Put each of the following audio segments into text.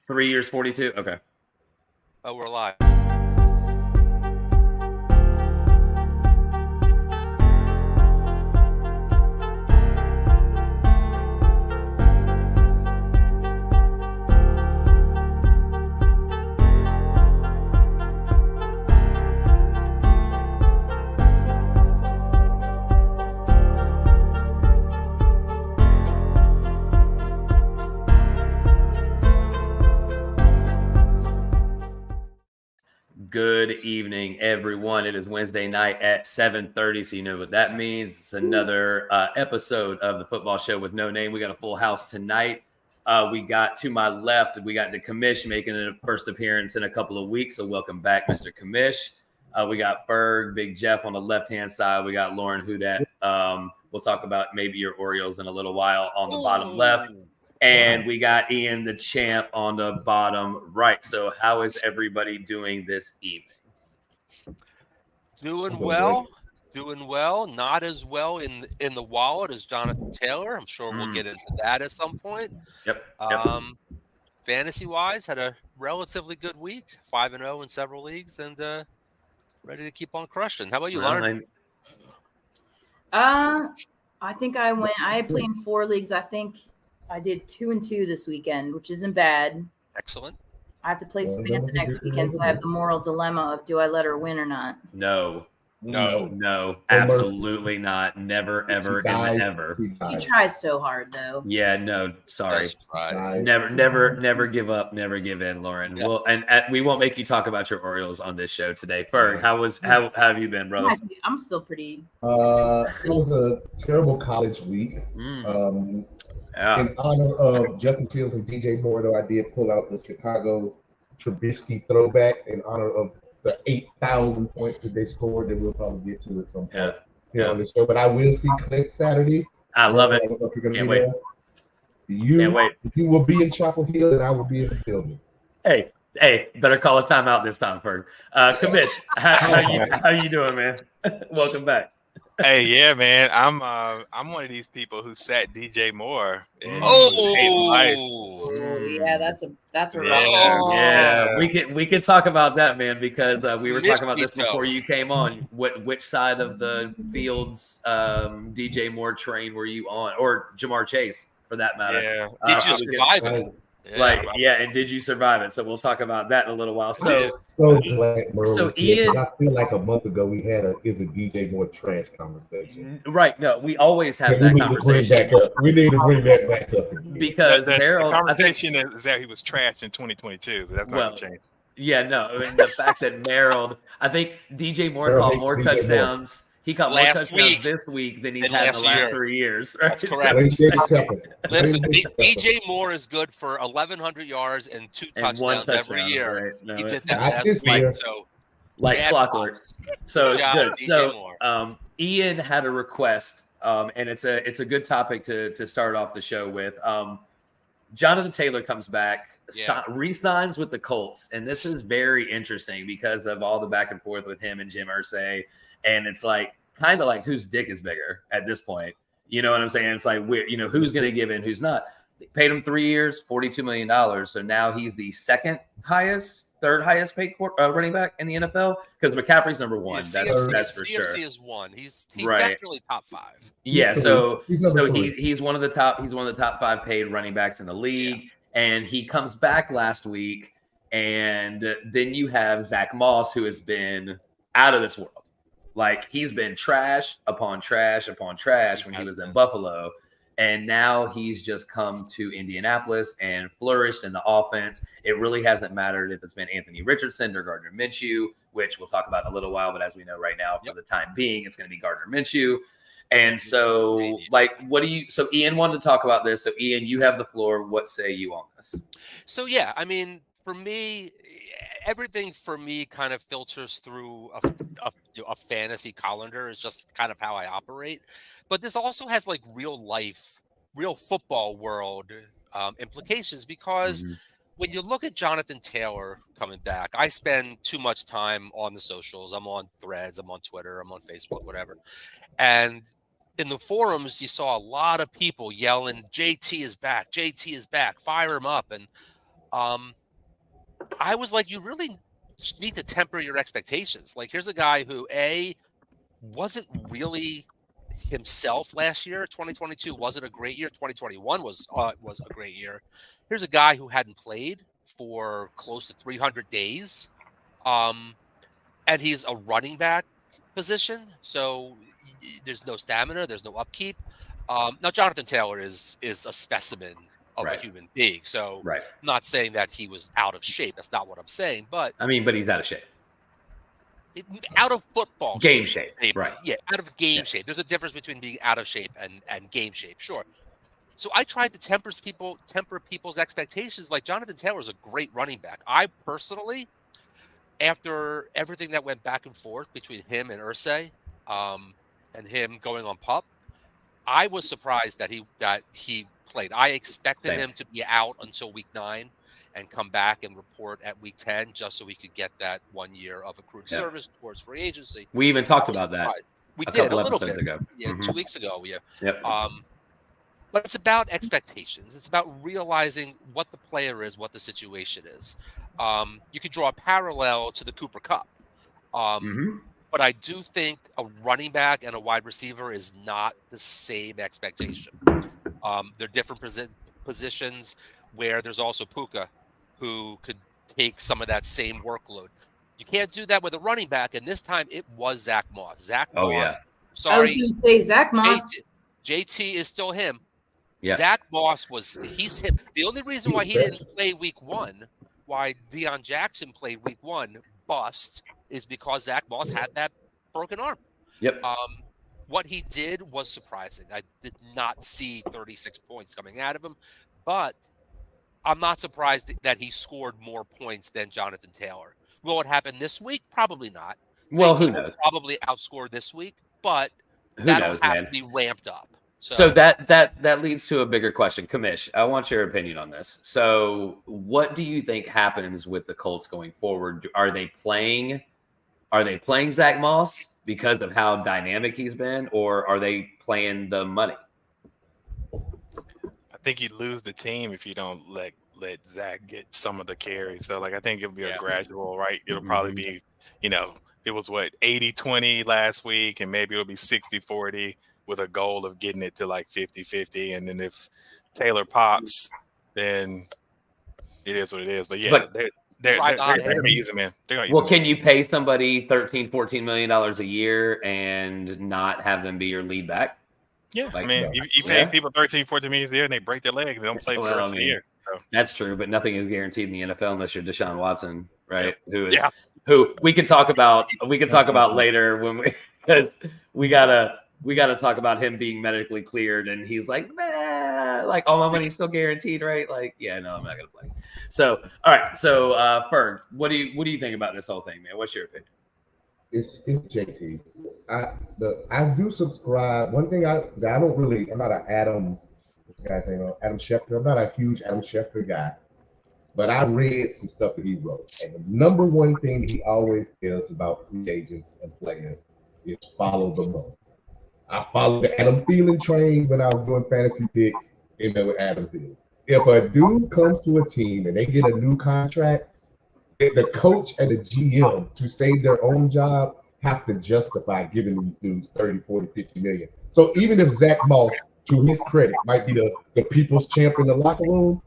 3 years, 42. Okay. Oh, we're live. Good evening, everyone. It is Wednesday night at 7:30, so you know what that means. It's another episode of the Football Show with No Name. We got a full house tonight. We got to my left, we got the Commish making a first appearance in a couple of weeks, so welcome back, Mr. Commish. We got Ferg, Big Jeff on the left-hand side. We got Lauren Hudat. We'll talk about maybe your Orioles in a little while on the bottom left. And we got Ian, the champ, on the bottom right. So how is everybody doing this evening? Doing well. Not as well in the wallet as Jonathan Taylor. I'm sure we'll get into that at some point. Yep. Fantasy-wise, had a relatively good week, 5-0 in several leagues, and ready to keep on crushing. How about you, Lauren? I think I went. I played in 4 leagues. I think I did 2-2 this weekend, which isn't bad. Excellent. I have to play Samantha next weekend, so I have the moral dilemma of do I let her win or not? No, absolutely not. Never, ever, ever. She tried so hard, though. Yeah, no, sorry. Never give up, never give in, Lauren. Yep. Well, and we won't make you talk about your Orioles on this show today. Ferg, how have you been, brother? I'm still pretty. It was a terrible college week. In honor of Justin Fields and DJ Moore, though, I did pull out the Chicago Trubisky throwback in honor of the 8,000 points that they scored that we'll probably get to at some point on the show. But I will see Clint Saturday. I love it. Can't wait. You will be in Chapel Hill, and I will be in the building. Hey, better call a timeout this time, Ferg. Commish, how you doing, man? Welcome back. Hey, yeah, man. I'm one of these people who sat DJ Moore. Yeah, that's a yeah. We can talk about that, man, because we were talking about this before you came on. Which side of the Fields DJ Moore train were you on, or Jamar Chase for that matter? Yeah. Did you survive it? And did you survive it? So we'll talk about that in a little while. So glad Merle Ian, I feel like a month ago we had a DJ Moore trash conversation. Right? No, we always have that conversation. We need to bring that back up because the conversation is that he was trashed in 2022, so that's not going to change. Yeah, no. I mean, the fact that I think DJ Moore called more touchdowns. He caught more touchdowns this week than he's had in the last 3 years. Right? That's correct. Listen, DJ Moore is good for 1,100 yards and 2 touchdowns every year. Right? No, he did that last week. So, like clockwork. So it's good. So Ian had a request, and it's a good topic to start off the show with. Jonathan Taylor comes back, re-signs with the Colts, and this is very interesting because of all the back and forth with him and Jim Irsay. And it's like kind of like whose dick is bigger at this point. You know what I'm saying? It's like who's going to give in, who's not. They paid him 3 years, $42 million. So now he's the third highest paid running back in the NFL because McCaffrey's number 1. That's for sure. CMC is 1. He's definitely top 5. Yeah, so he's one of the top 5 paid running backs in the league, and he comes back last week, and then you have Zach Moss, who has been out of this world. Like, he's been trash upon trash upon trash when he was in Buffalo. And now he's just come to Indianapolis and flourished in the offense. It really hasn't mattered if it's been Anthony Richardson or Gardner Minshew, which we'll talk about in a little while. But as we know right now, for the time being, it's going to be Gardner Minshew. And so, so Ian wanted to talk about this. So, Ian, you have the floor. What say you on this? So, I mean, for me, everything for me kind of filters through a fantasy calendar is just kind of how I operate. But this also has like real football world implications because when you look at Jonathan Taylor coming back, I spend too much time on the socials. I'm on Threads, I'm on Twitter, I'm on Facebook, whatever. And in the forums, you saw a lot of people yelling, JT is back, fire him up. And I was like, you really need to temper your expectations. Like, here's a guy who wasn't really himself last year. 2022 wasn't a great year. 2021 was a great year. Here's a guy who hadn't played for close to 300 days, and he's a running back position, so there's no stamina, there's no upkeep. Now Jonathan Taylor is a specimen of a human being, so I'm not saying that he was out of shape. That's not what I'm saying, but I mean, but he's out of shape. Out of football game shape, right? Yeah, out of game shape. There's a difference between being out of shape and game shape, sure. So I tried to temper people's expectations. Like, Jonathan Taylor is a great running back. I personally, after everything that went back and forth between him and Irsay, and him going on PUP, I was surprised that he played. I expected him to be out until week 9 and come back and report at week 10 just so we could get that 1 year of accrued service towards free agency. We even talked about that. We did a little bit ago. Yeah, 2 weeks ago. Yeah. Yep. But it's about expectations. It's about realizing what the player is, what the situation is. You could draw a parallel to the Cooper Kupp. But I do think a running back and a wide receiver is not the same expectation. They're different positions, where there's also Puka, who could take some of that same workload. You can't do that with a running back, and this time it was Zach Moss. Zach Moss. Sorry. I was going to say Zach Moss. JT is still him. Yeah. Zach Moss he's him. The only reason why he didn't play week 1, why Deion Jackson played week 1, bust, is because Zach Moss had that broken arm. Yep. What he did was surprising. I did not see 36 points coming out of him, but I'm not surprised that he scored more points than Jonathan Taylor. Will it happen this week? Probably not. Well, who knows? Probably outscore this week, but that'll have to be ramped up. So that leads to a bigger question. Kamish, I want your opinion on this. So what do you think happens with the Colts going forward? Are they playing Zach Moss because of how dynamic he's been, or are they playing the money? I think you lose the team if you don't let Zach get some of the carries. So, like, I think it'll be a gradual, right? It'll probably be, it was 80-20 last week, and maybe it'll be 60-40 with a goal of getting it to like 50-50. And then if Taylor pops, then it is what it is. But yeah, they're gonna use him, man. Can you pay somebody $13-14 million a year and not have them be your lead back? Yeah, I mean, you pay people $13-14 million a year and they break their leg and they don't play for the rest of the year. So. That's true, but nothing is guaranteed in the NFL unless you're Deshaun Watson, right? Yep. Who we can talk about. We can talk about later because we gotta talk about him being medically cleared, and he's like, nah, like all my money's still guaranteed, right? Like, yeah, no, I'm not gonna play. So, all right, so Fern, what do you think about this whole thing, man? What's your opinion? It's JT. I do subscribe. One thing I'm not an Adam Schefter. I'm not a huge Adam Schefter guy, but I read some stuff that he wrote. And the number one thing he always tells about free agents and players is follow the money. I followed the Adam Thielen train when I was doing fantasy picks, and with Adam Thielen. If a dude comes to a team and they get a new contract, the coach and the GM, to save their own job, have to justify giving these dudes 30, 40, 50 million. So even if Zach Moss, to his credit, might be the people's champ in the locker room,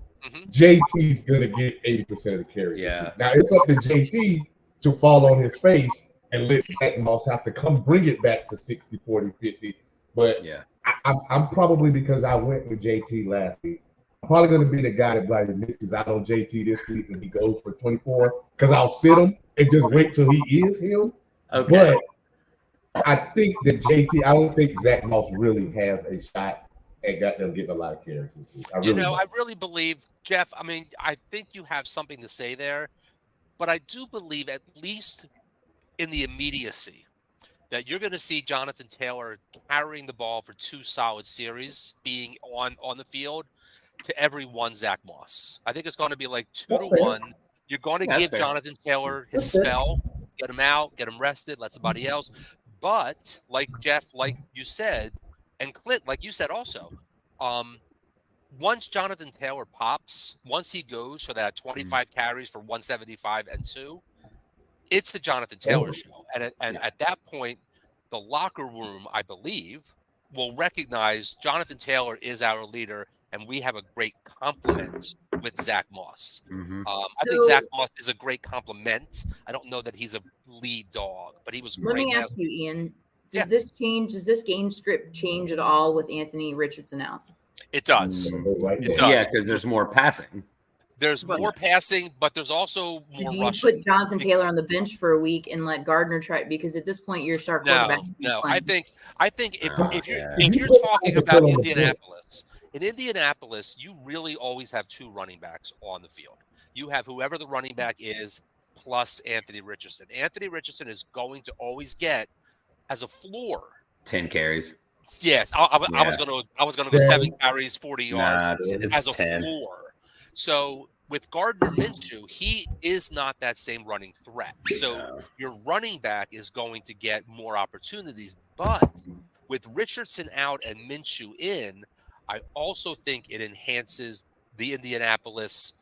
JT's going to get 80% of the carries. Yeah. Now, it's up to JT to fall on his face and let Zach Moss have to come bring it back to 60, 40, 50. But yeah, I'm probably, because I went with JT last week, I'm probably going to be the guy that misses out on JT this week and he goes for 24, because I'll sit him and just wait till he is him. Okay. But I think that I don't think Zach Moss really has a shot at got them getting a lot of carries this week. I really believe, Jeff, I mean, I think you have something to say there, but I do believe, at least in the immediacy, that you're going to see Jonathan Taylor carrying the ball for 2 solid series, being on the field, to every one Zach Moss. I think it's going to be like 2-1. You're going to give Jonathan Taylor his spell, get him out, get him rested, let somebody else. But like Jeff, like you said, and Clint, like you said also, once Jonathan Taylor pops, once he goes for that 25 carries for 175 and 2, it's the Jonathan Taylor show. And at that point, the locker room, I believe, will recognize Jonathan Taylor is our leader, and we have a great complement with Zach Moss. I think Zach Moss is a great complement. I don't know that he's a lead dog, but he was great. Let me ask you, Ian, does this change? Does this game script change at all with Anthony Richardson out? It does. It does. Yeah, because there's more passing. There's more passing, but there's also more do you rushing. Put Jonathan Taylor on the bench for a week and let Gardner try? Because at this point, your star quarterback. No. I think if you're talking about Indianapolis, in Indianapolis, you really always have 2 running backs on the field. You have whoever the running back is plus Anthony Richardson. Anthony Richardson is going to always get as a floor 10 carries. Yes, I was gonna go 7 carries, 40 yards as a 10. floor. So with Gardner Minshew, he is not that same running threat. So your running back is going to get more opportunities. But with Richardson out and Minshew in, I also think it enhances the Indianapolis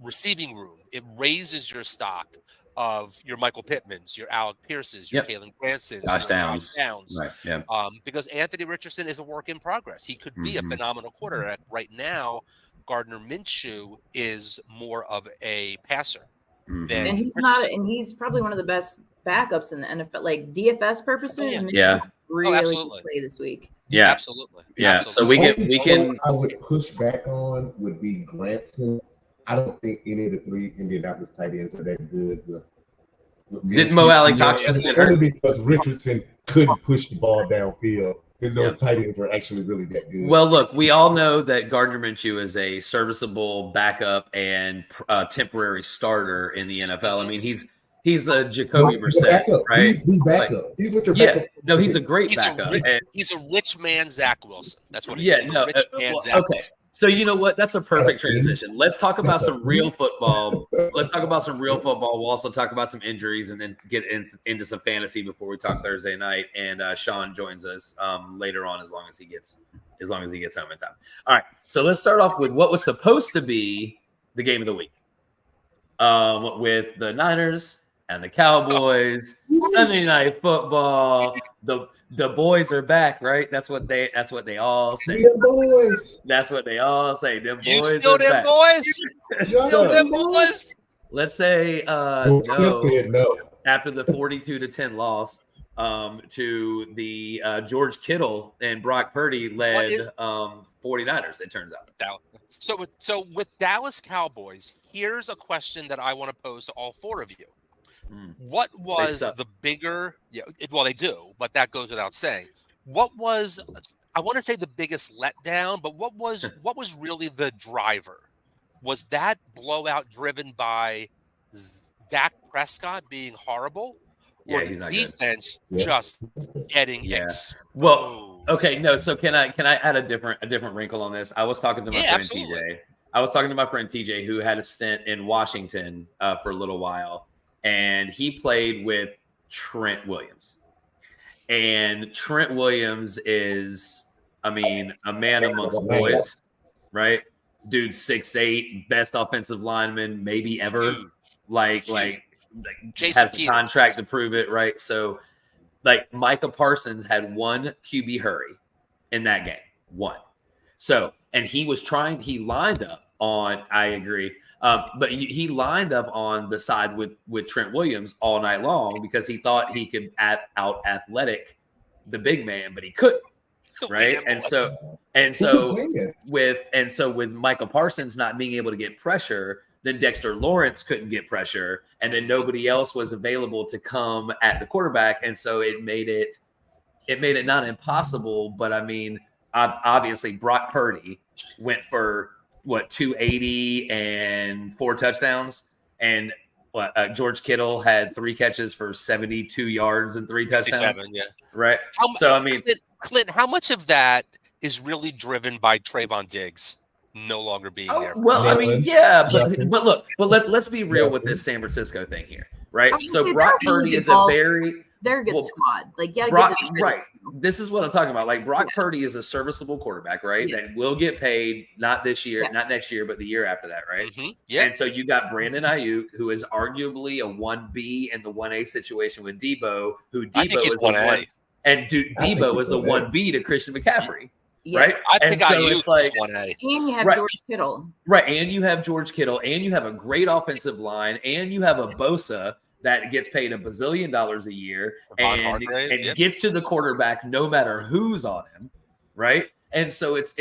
receiving room. It raises your stock of your Michael Pittmans, your Alec Pierces, your Kalen Bransons, Josh Downs. Right. Yeah. Because Anthony Richardson is a work in progress. He could be a phenomenal quarterback. Right now, Gardner Minshew is more of a passer. And he's Richardson. And he's probably one of the best backups in the NFL, like DFS purposes. Really absolutely. Play this week. Yeah, absolutely. Yeah. Absolutely. So we can. I would push back on would be Granson. I don't think any of the 3 Indianapolis tight ends are that good. Did Mo Alley Cox just get hurt? Only because Richardson couldn't push the ball downfield. And those tight ends were actually really that good. Well, look, we all know that Gardner Minshew is a serviceable backup and temporary starter in the NFL. I mean, he's a Jacoby Brissett, right? He's the backup. He's what your backup. No, he's a great backup. He's a rich man, Zach Wilson. That's what he is. He's a rich man, Zach Wilson. So you know what? That's a perfect transition. Let's talk about some real football. Let's talk about some real football. We'll also talk about some injuries and then get into some fantasy before we talk Thursday night. And Sean joins us later on as long as he gets home in time. All right. So let's start off with what was supposed to be the game of the week with the Niners and the Cowboys. Sunday Night Football. The boys are back, right? That's what they all say. Them boys. That's what they all say. Them boys. You still them back. boys? You still them boys? Let's say no. After the 42-10 loss to the George Kittle and Brock Purdy led 49ers, it turns out. So with Dallas Cowboys, here's a question that I want to pose to all 4 of you. What was the bigger? Well, they do, but that goes without saying. What was? I want to say the biggest letdown, but what was really the driver? Was that blowout driven by Dak Prescott being horrible, or he's not defense just getting exposed? Well, okay, no. So can I add a different wrinkle on this? I was talking to my friend TJ. I was talking to my friend TJ who had a stint in Washington for a little while. And he played with Trent Williams. And Trent Williams is, a man amongst boys, right? Dude, 6'8", best offensive lineman maybe ever. Like has the contract to prove it, right? So, Micah Parsons had 1 QB hurry in that game. 1. So, and he lined up on, I agree, but he lined up on the side with Trent Williams all night long because he thought he could out athletic the big man, but he couldn't. Right. And so with Michael Parsons not being able to get pressure, then Dexter Lawrence couldn't get pressure, and then nobody else was available to come at the quarterback. And so it made it not impossible, but obviously Brock Purdy went for 280 and 4 touchdowns, and George Kittle had 3 catches for 72 yards and 3 touchdowns. Right. Clint, how much of that is really driven by Trayvon Diggs no longer being there? Well, but let's be real with this San Francisco thing here, right? So Brock Purdy is they're a good squad. Like, yeah, right. This is what I'm talking about. Like, Brock Purdy is a serviceable quarterback, right? Yes. That will get paid not this year, not next year, but the year after that, right? Mm-hmm. Yeah. And so you got Brandon Ayuk, who is arguably a 1B in the 1A situation with Debo, who Debo is 1A. And Debo is a 1B to Christian McCaffrey. Yes. Right? I think Ayuk is 1A. And you have George Kittle. Right. And you have George Kittle, and you have a great offensive line, and you have a Bosa that gets paid $1 bazillion a year and gets to the quarterback no matter who's on him, right? And so it's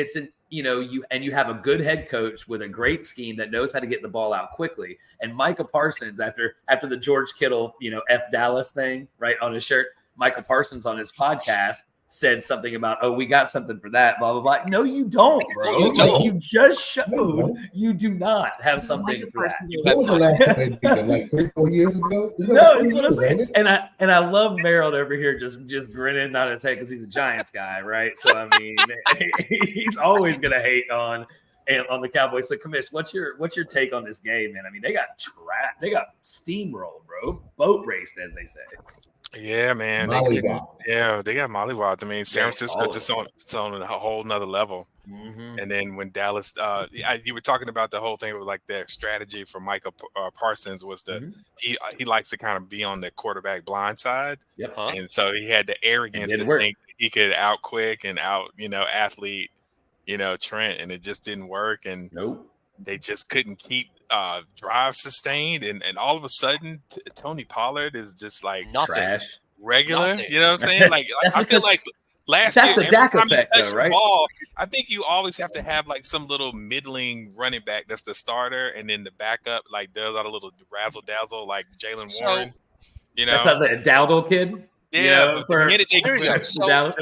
you have a good head coach with a great scheme that knows how to get the ball out quickly. And Micah Parsons, after the George Kittle, F Dallas thing, right, on his shirt, Micah Parsons on his podcast said something about, oh, we got something for that, blah, blah, blah. No, you don't, bro. You don't. You just showed you do not have something for that. When was the last time they beat them? Like 3-4 years ago? No, it's what I'm saying. And I love Merrill over here just grinning, not his head, because he's a Giants guy, right? So, I mean, he's always going to hate on the Cowboys. So, Commish, what's your take on this game, man? I mean, they got steamrolled, bro. Boat raced, as they say. Yeah, man. They got mollywopped. I mean, San Francisco just on a whole nother level. Mm-hmm. And then when Dallas, you were talking about the whole thing with like their strategy for Micah Parsons was he likes to kind of be on the quarterback blind side. Yep. And so he had the arrogance to think he could out quick and out, athlete, Trent, and it just didn't work. And they just couldn't keep drive sustained, and all of a sudden Tony Pollard is just like trash regular. You know what I'm saying? Like I feel like last year, the Dak effect, though, right? Ball, I think you always have to have like some little middling running back that's the starter, and then the backup like does all the little razzle dazzle like Jalen Warren. That's not the Dowdle kid. Yeah, but the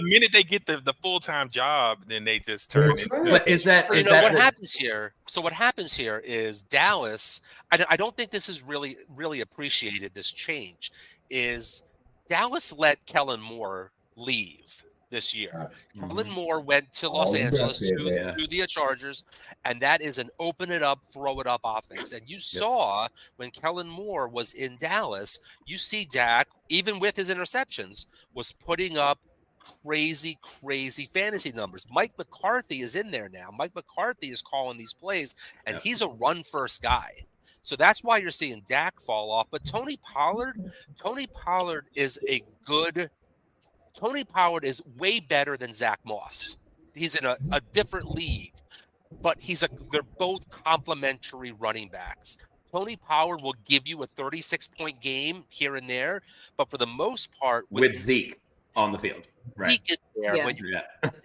minute they get the full-time job, then they just turn into. But what happens here? So what happens here is Dallas. I don't think this is really appreciated. This change is Dallas let Kellen Moore leave this year. Kellen Moore went to Los Angeles to the Chargers, and that is an open it up, throw it up offense. And you saw when Kellen Moore was in Dallas, you see Dak, even with his interceptions, was putting up crazy fantasy numbers. Mike McCarthy is in there now. Mike McCarthy is calling these plays, and he's a run first guy. So that's why you're seeing Dak fall off. But Tony Pollard is Tony Pollard is way better than Zach Moss. He's in a different league, but they're both complementary running backs. Tony Pollard will give you a 36-point game here and there, but for the most part, with Zeke on the field, right? Zeke is there when you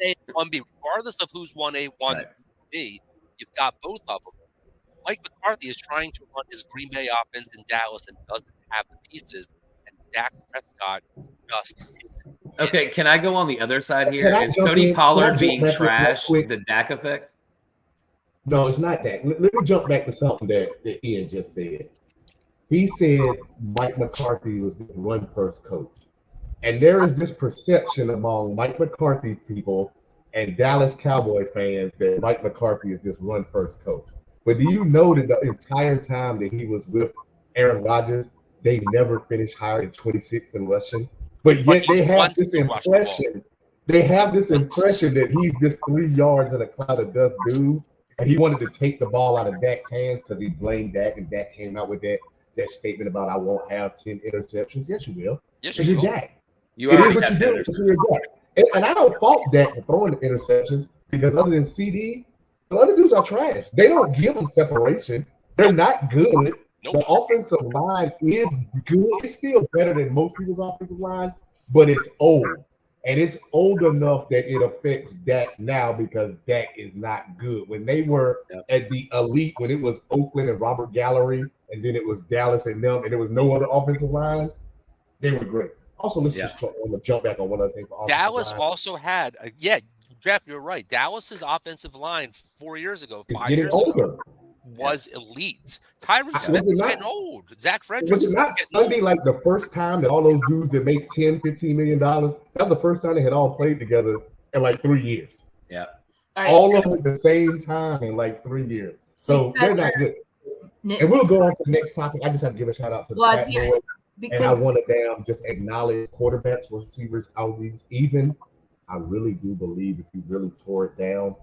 say 1B, regardless of who's 1A, 1B, you've got both of them. Mike McCarthy is trying to run his Green Bay offense in Dallas and doesn't have the pieces, and Dak Prescott just. Okay, can I go on the other side here? Is Tony Pollard being trash the Dak effect? No, it's not that. Let me jump back to something that Ian just said. He said Mike McCarthy was this run-first coach. And there is this perception among Mike McCarthy people and Dallas Cowboy fans that Mike McCarthy is this run-first coach. But do you know that the entire time that he was with Aaron Rodgers, they never finished higher than 26th in rushing? But yet they have this impression. They have this impression that he's this 3 yards in a cloud of dust dude, and he wanted to take the ball out of Dak's hands because he blamed Dak, and Dak came out with that statement about I won't have 10 interceptions. Yes, you will. Yes, you will. You're Dak. It is what you do. It's your Dak. And I don't fault Dak for throwing the interceptions because other than CD, the other dudes are trash. They don't give them separation. They're not good. The offensive line is good. It's still better than most people's offensive line, but it's old. And it's old enough that it affects Dak now because Dak is not good. When they were at the elite, when it was Oakland and Robert Gallery, and then it was Dallas and them, and there was no other offensive lines, they were great. Also, let's just jump back on one other thing. Dallas also had, Jeff, you're right. Dallas's offensive line 4 years ago, 5 years ago, was elite. Tyron Smith is getting old. Zach Fredericks. Was it not Sunday like the first time that all those dudes that make $10, $15 million, that was the first time they had all played together in like 3 years. Yeah. All of them at the same time in like 3 years. So they're not good. And we'll go on to the next topic. I just have to give a shout out to Pat Boyd. Because and I want to just acknowledge quarterbacks, receivers, out these. Even I really do believe if you really tore it down,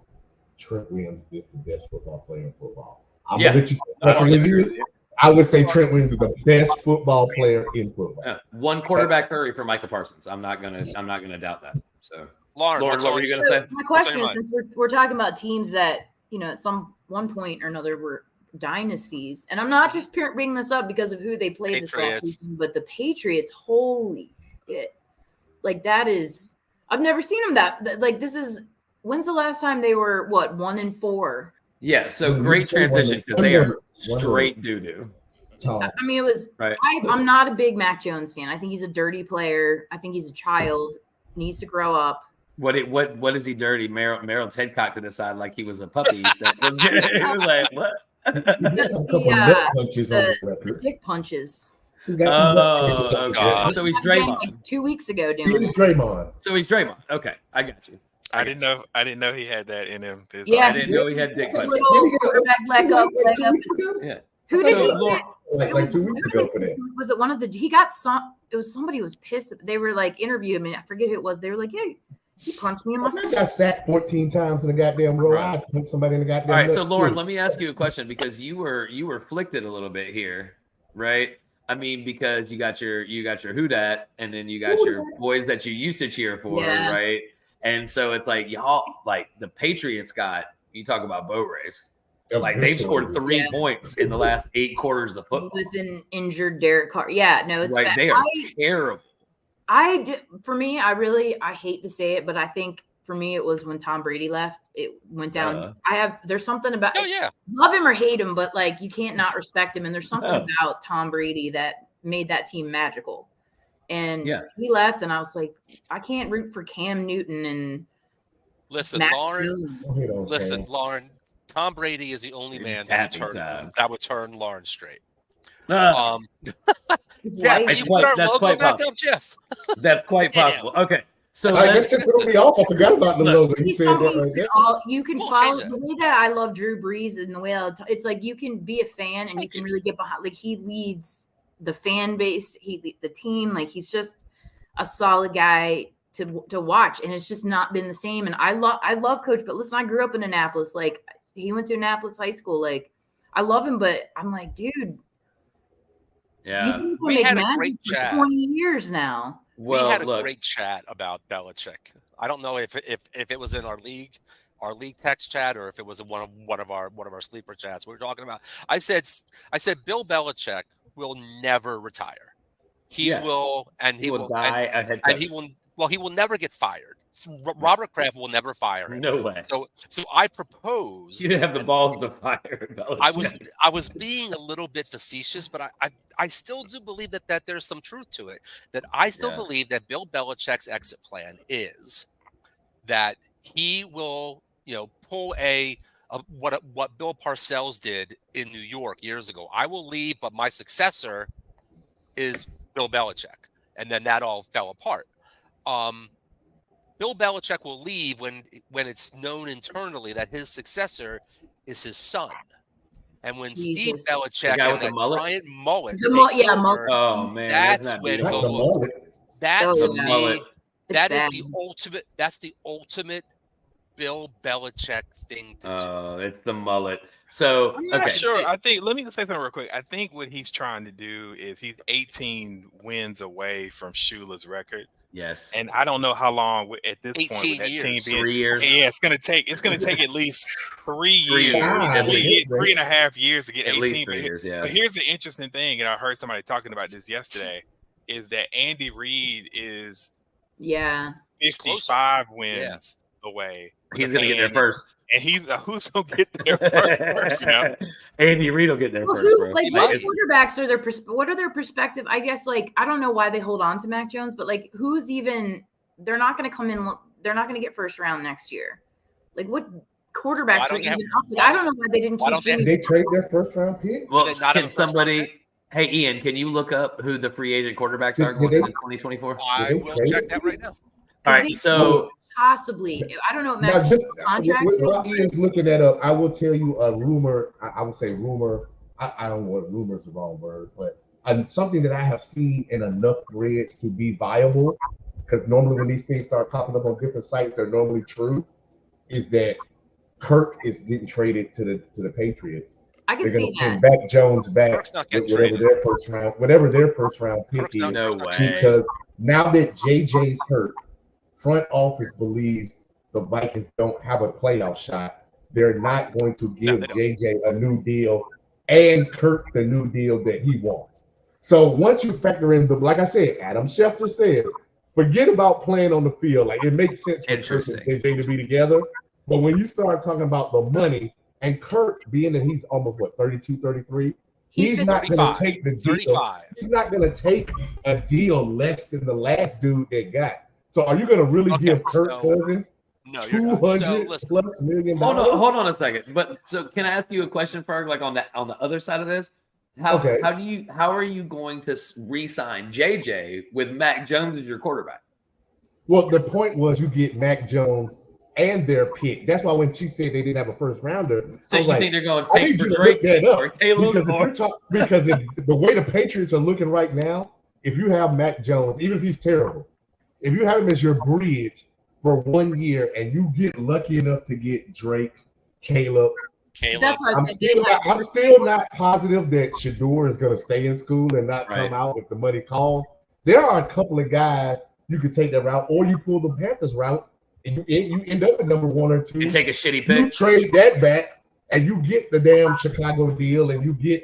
Trent Williams is the best football player in football. I'm gonna let you I would say Trent Williams is the best football player in football. One quarterback hurry for Micah Parsons. I'm not gonna doubt that. So Lauren, what were you gonna say? My question is, since we're talking about teams that at some one point or another were dynasties, and I'm not just bringing this up because of who they played this last season, but the Patriots. Holy shit! Like that is, I've never seen them that. Like this is. When's the last time they were 1-4? Yeah, so great transition because they are straight doo-doo. I mean, it was. Right. I'm not a big Mac Jones fan. I think he's a dirty player. I think he's a child. Needs to grow up. What is he dirty? Meryl's head cocked to the side like he was a puppy. It was like what? The dick punches. Oh, okay. So he's Draymond. Like 2 weeks ago, dude. He's Draymond. So he's Draymond. Okay, I got you. I didn't know he had that in him. I didn't know he had dick punches. Leg up. Yeah. Who did he get? Like 2 weeks ago for that. Was it one of the? He got some. It was somebody who was pissed. They were like interviewing him. I forget who it was. They were like, "Yeah, he punched me in my stomach." I got sacked 14 times in the goddamn row. I put somebody in the goddamn. All right, so Lauren, let me ask you a question because you were flicked it a little bit here, right? I mean, because you got your who dat, and then you got your boys that you used to cheer for, right? And so it's like y'all, like the Patriots got. You talk about boat race. Like they've scored 3 points in the last 8 quarters of football with an injured Derek Carr. Yeah, no, it's like bad. They are terrible. For me, I hate to say it, but I think for me it was when Tom Brady left. It went down. There's something about. Oh yeah, love him or hate him, but like you can't not respect him. And there's something about Tom Brady that made that team magical. And he left, and I was like, I can't root for Cam Newton and. Listen, Lauren. Tom Brady is the only man that would turn Lauren straight. That's quite possible. Jeff. That's quite possible. Okay. So that shit threw me off. I forgot about the logo. He said that right there. You can follow the way that I love Drew Brees and the way it's like you can be a fan and you can really get behind. Like he leads the fan base, the team. Like he's just a solid guy to watch, and it's just not been the same. And I love Coach, but listen, I grew up in Annapolis. Like he went to Annapolis High School. Like I love him, but I'm like, dude. Yeah, we had a great chat. 20 years now. Well, we had a great chat about Belichick. I don't know if it was in our league text chat or if it was in one of our sleeper chats. We were talking about. I said Bill Belichick will never retire. He will die a head coach. And he will never get fired. Robert Kraft will never fire him. No way. So I proposed. You didn't have the balls to fire Belichick. I was being a little bit facetious, but I still do believe that there's some truth to it. That I still believe that Bill Belichick's exit plan is that he will, pull what Bill Parcells did in New York years ago. I will leave, but my successor is Bill Belichick, and then that all fell apart. Bill Belichick will leave when it's known internally that his successor is his son. And when Steve Belichick and that giant mullet takes over, oh man, that's when that's the ultimate Bill Belichick thing to do. Oh, it's the mullet. So I'm not sure. I think let me just say something real quick. I think what he's trying to do is he's 18 wins away from Shula's record. Yes, and I don't know how long at this point with that team being 3 years. Yeah, it's gonna take at least 3 years, 3.5 years to get 18. But here's the interesting thing, and I heard somebody talking about this yesterday, is that Andy Reid is 55 wins away. He's gonna get there first. And who's gonna get there first? Andy Reid will get there first, bro. Like what quarterbacks are what are their perspective? I guess like I don't know why they hold on to Mac Jones, but like who's even? They're not going to come in. They're not going to get first round next year. Like what quarterbacks are even up? Like, I don't know why they didn't keep. Did they trade their first round pick? Well, can somebody? Hey, Ian, can you look up who the free agent quarterbacks are going into 2024? I will check that right now. All right, so. Possibly, I don't know. Now, just while Ian's looking that up, I will tell you a rumor. I would say rumor. I don't know what rumor is the wrong word, but something that I have seen in enough threads to be viable, because normally when these things start popping up on different sites, they're normally true, is that Kirk is getting traded to the Patriots. I can They're going see to that. send back Jones back Kirk's not with getting whatever their first round pick Kirk's is. not- No Kirk's not way. getting Because now that JJ's hurt, front office believes the Vikings don't have a playoff shot. They're not going to give JJ a new deal and Kirk the new deal that he wants. So once you factor in like I said, Adam Schefter says, forget about playing on the field. Like, it makes sense for Kirk and JJ to be together. But when you start talking about the money, and Kirk, being that he's almost 32, 33, he's not going to take the deal. 35. He's not going to take a deal less than the last dude they got. So are you going to really give Kirk Cousins $200+ million? Hold on a second. But so can I ask you a question, Ferg? Like on the other side of this, how are you going to re-sign JJ with Mac Jones as your quarterback? Well, the point was you get Mac Jones and their pick. That's why when she said they didn't have a first rounder, so you think they're going to take I need you to look that up because the way the Patriots are looking right now, if you have Mac Jones, even if he's terrible, if you have him as your bridge for 1 year and you get lucky enough to get Drake, Caleb. That's what I'm still not positive that Shador is going to stay in school and not come out if the money calls. There are a couple of guys you could take that route, or you pull the Panthers route and you end up at number 1 or 2. You take a shitty pick. You trade that back and you get the damn Chicago deal and you get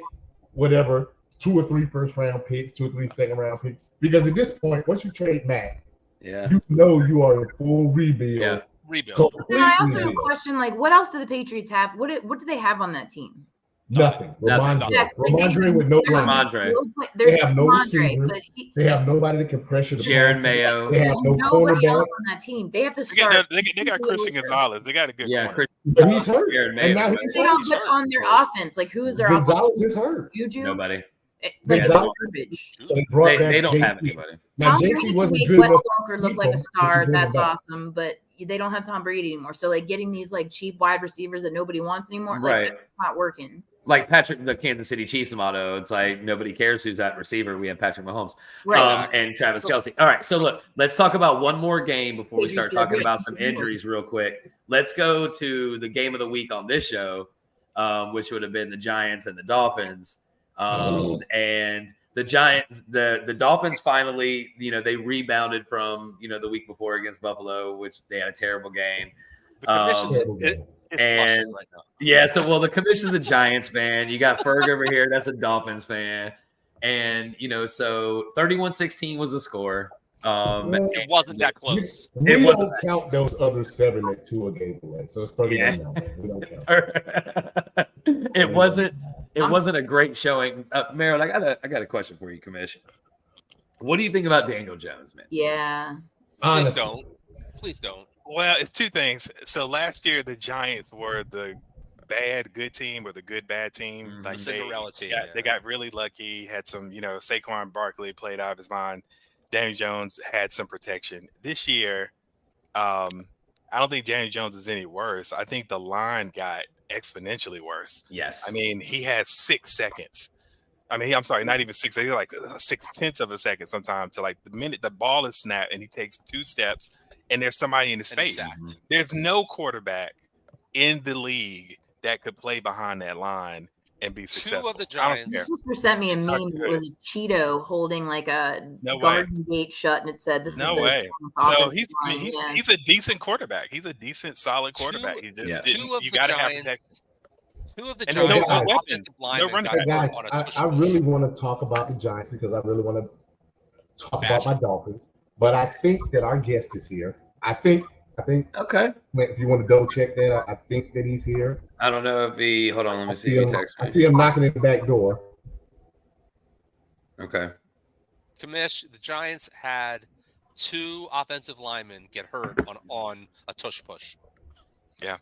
whatever 2 or 3 first round picks, 2 or 3 second round picks. Because at this point, once you trade Mac, you know you are in full rebuild. Yeah. I also have a question, like, what else do the Patriots have? What do they have on that team? Nothing. Ramondre with no line. They have no receivers. They have nobody that can pressure the Jaron Mayo. They have no nobody else cornerbacks on that team. They have to start. They got Christian Gonzalez. They got a good corner. But he's hurt. And now he's they don't put on their offense. Like, who is their offense? Gonzalez is hurt. Juju? Nobody. Like, garbage. So they don't have anybody. Now, JC wasn't good enough. Walker look like a star. That's awesome. But they don't have Tom Brady anymore. So, like, getting these, like, cheap wide receivers that nobody wants anymore, like, it's not working. Like Patrick, the Kansas City Chiefs motto, it's like nobody cares who's at receiver. We have Patrick Mahomes and Travis Kelce. All right, so look, let's talk about one more game before we start talking about some injuries real quick. Let's go to the game of the week on this show, which would have been the Giants and the Dolphins. And the Giants, the Dolphins finally, they rebounded from, the week before against Buffalo, which they had a terrible game. And right now. So the commission's a Giants fan. You got Ferg over here, that's a Dolphins fan. And so 31-16 was the score. It wasn't that close. We don't count those other 7 that Tua gave away. So it's 31 now. We don't count. It wasn't a great showing. Meryl, I got a question for you, Commish. What do you think about Daniel Jones, man? Yeah. Honestly. Please don't. Well, it's 2 things. So last year the Giants were the bad good team or the good bad team. Like Cinderella team. They got really lucky. Had some, Saquon Barkley played out of his mind. Daniel Jones had some protection. This year, I don't think Daniel Jones is any worse. I think the line got exponentially worse. Yes. I mean, he had 6 seconds. I mean, I'm sorry, not even 6. He's like 6/10 of a second sometimes to like the minute the ball is snapped and he takes 2 steps and there's somebody in his face. There's no quarterback in the league that could play behind that line and be successful. 2 of the Giants. My sister sent me a meme. It was a Cheeto holding like a garden gate shut, and it said, "This is no the way." So he's a decent quarterback. He's a decent, solid quarterback. He just didn't. You got to have protection. 2 of the Giants no offensive linemen got guys, on a tush I really want to talk about the Giants because I really want to talk about my Dolphins. But I think that our guest is here. I think. Okay. If you want to double check that, I think that he's here. I don't know if he. Hold on, let me see if he texts me. I see him knocking at the back door. Okay. Commish, the Giants had 2 offensive linemen get hurt on a tush push. Yeah.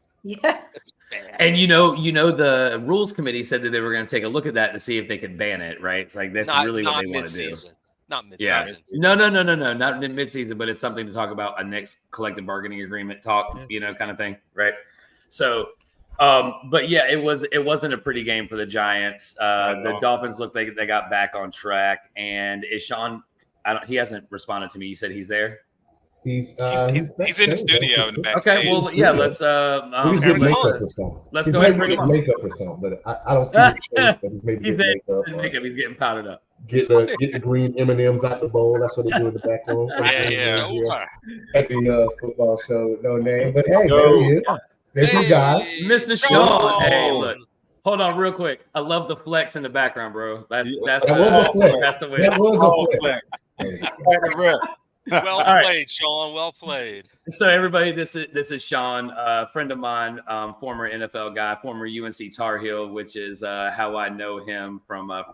And the rules committee said that they were going to take a look at that to see if they could ban it, right? It's like that's really what they want to do. Not mid-season. No, not mid-season, but it's something to talk about a next collective bargaining agreement talk, kind of thing, right? So, But yeah, it wasn't a pretty game for the Giants. The Dolphins look like they got back on track. And is Sean? He hasn't responded to me. You said he's there. He's in the studio in the back. Okay, well, yeah, let's makeup or something. Let's go ahead and bring him on. Makeup or something, but I don't see his face. But he's maybe getting makeup. He's getting powdered up. Get the green M&Ms out the bowl. That's what they do in the back room. At the football show with no name, but hey, there he is. There's your guy, Mr. Sean. Hey, look. Hold on, real quick. I love the flex in the background, bro. That's the way. That was a flex. Well played, Sean. Well played. So everybody, this is Sean, a friend of mine, former NFL guy, former UNC Tar Heel, which is how I know him from a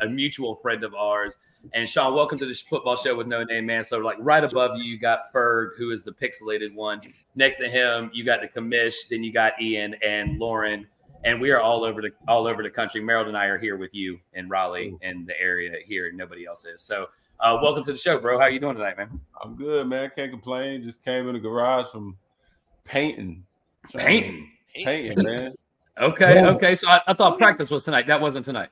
mutual friend of ours. And Sean, welcome to the football show with no name, man. So like right above you got Ferg, who is the pixelated one. Next to him, you got the commish. Then you got Ian and Lauren. And we are all over the country. Merrill and I are here with you in Raleigh and the area here. Nobody else is. So welcome to the show, bro. How you doing tonight, man? I'm good, man. Can't complain. Just came in the garage from painting, man. Okay. So I thought practice was tonight. That wasn't tonight.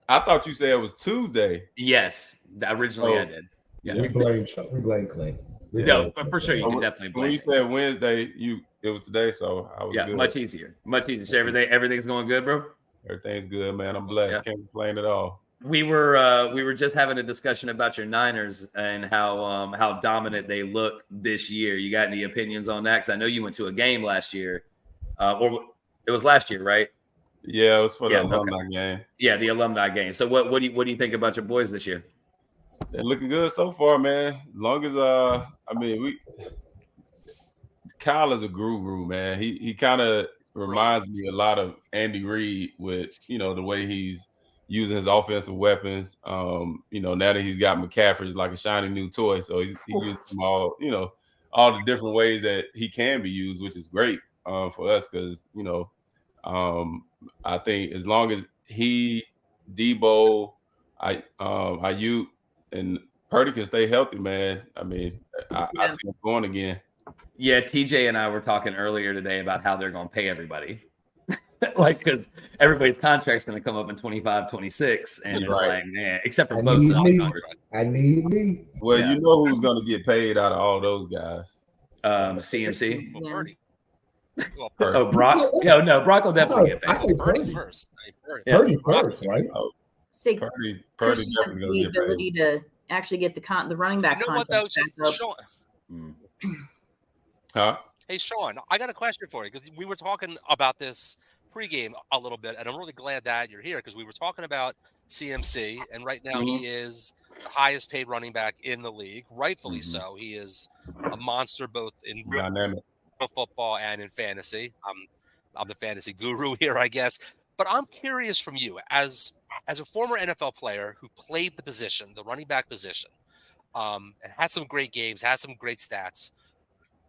I thought you said it was Tuesday. Yes, originally I did. Yeah. We blame Clay. No, but for sure you can definitely blame. When you said Wednesday, it was today, so I was good. Much easier. So everything's going good, bro. Everything's good, man. I'm blessed. Can't complain at all. We were just having a discussion about your Niners and how dominant they look this year. You got any opinions on that? Because I know you went to a game last year, or it was last year, right? Yeah, it was for the alumni game. Yeah, the alumni game. So what do you think about your boys this year? They're looking good so far, man. As long as Kyle is a guru, man. He kind of reminds me a lot of Andy Reid with the way he's using his offensive weapons. Now that he's got McCaffrey, it's like a shiny new toy. So he uses them all the different ways that he can be used, which is great for us because I think as long as he, Debo, Ayuk, and Purdy can stay healthy, man. I mean, I see him going again. Yeah, TJ and I were talking earlier today about how they're going to pay everybody. Because everybody's contract's going to come up in 25, 26. And it's like, man, except for Bosa. I need me. Well, you know who's going to get paid out of all those guys? CMC. Well, Purdy. Oh, Brock? No, Brock will definitely get paid. I say Purdy first. Purdy first, right? Purdy definitely going to get the ability to actually get the running back. You know what, though, Sean? Huh? Hey, Sean, I got a question for you because we were talking about this pregame a little bit, and I'm really glad that you're here because we were talking about CMC, and right now he is the highest paid running back in the league, rightfully so. He is a monster both in real football and in fantasy. I'm the fantasy guru here, I guess. But I'm curious from you, as a former NFL player who played the position, the running back position, and had some great games, had some great stats.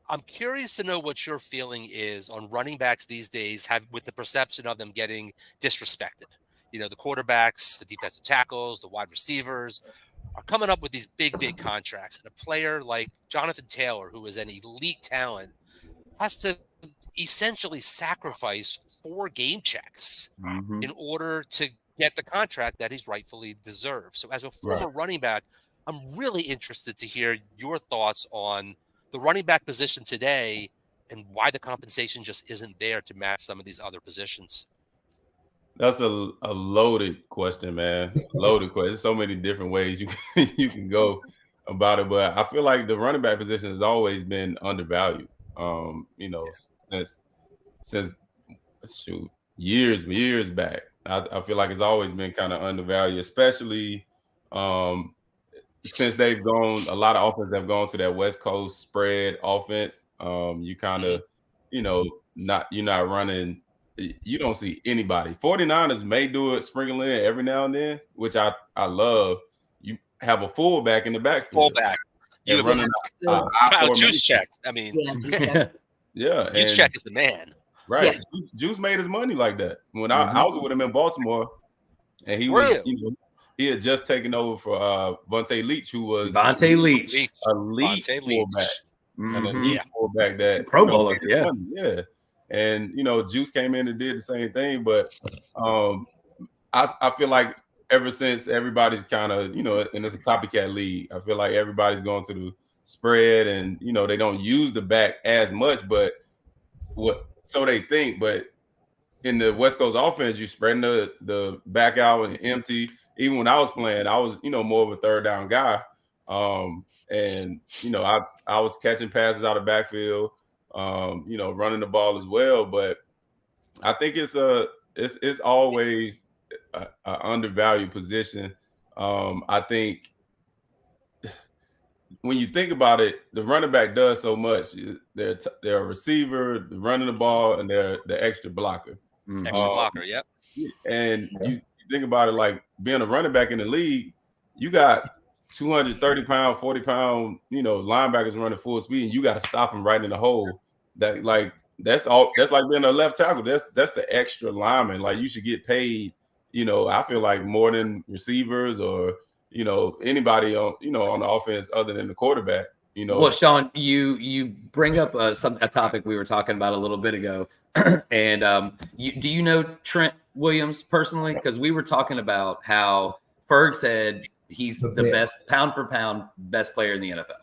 I'm curious to know what your feeling is on running backs these days, with the perception of them getting disrespected. The quarterbacks, the defensive tackles, the wide receivers are coming up with these big contracts. And a player like Jonathan Taylor, who is an elite talent, has to essentially sacrifice 4 game checks in order to get the contract that he's rightfully deserved. So as a former running back, I'm really interested to hear your thoughts on the running back position today and why the compensation just isn't there to match some of these other positions. That's a loaded question, man. Loaded question. So many different ways you can go about it, but I feel like the running back position has always been undervalued. Since years back, I feel like it's always been kind of undervalued, especially since they've gone. A lot of offenses have gone to that West Coast spread offense. You kind of, you're not running. You don't see anybody. 49ers may do it, sprinkle in every now and then, which I love. You have a fullback in the backfield. Fullback. You running juice check. I mean, yeah. Juice check is the man. Right. Yeah. Juice made his money like that. When I was with him in Baltimore, and he was, he had just taken over for Vontae Leach, who was Vontae Leach, elite fullback. An elite fullback that Pro Bowler, And Juice came in and did the same thing. But I feel like ever since everybody's kind of, and it's a copycat league, I feel like everybody's going to the spread, and they don't use the back as much, but so they think. But in the West Coast offense, you spreading the back out and empty. Even when I was playing, I was more of a third down guy, and I was catching passes out of backfield, running the ball as well. But I think it's always an undervalued position. I think when you think about it, the running back does so much. They're a receiver, running the ball, and they're the extra blocker. Extra blocker, yep. And you think about it, like being a running back in the league, you got 230-pound, 40-pound, linebackers running full speed, and you got to stop them right in the hole. That's like being a left tackle. That's the extra lineman. Like, you should get paid, I feel like more than receivers or anybody on the offense other than the quarterback. Well, Sean, you bring up a topic we were talking about a little bit ago, and do you know Trent Williams personally? Because we were talking about how Ferg said he's the best pound for pound best player in the NFL.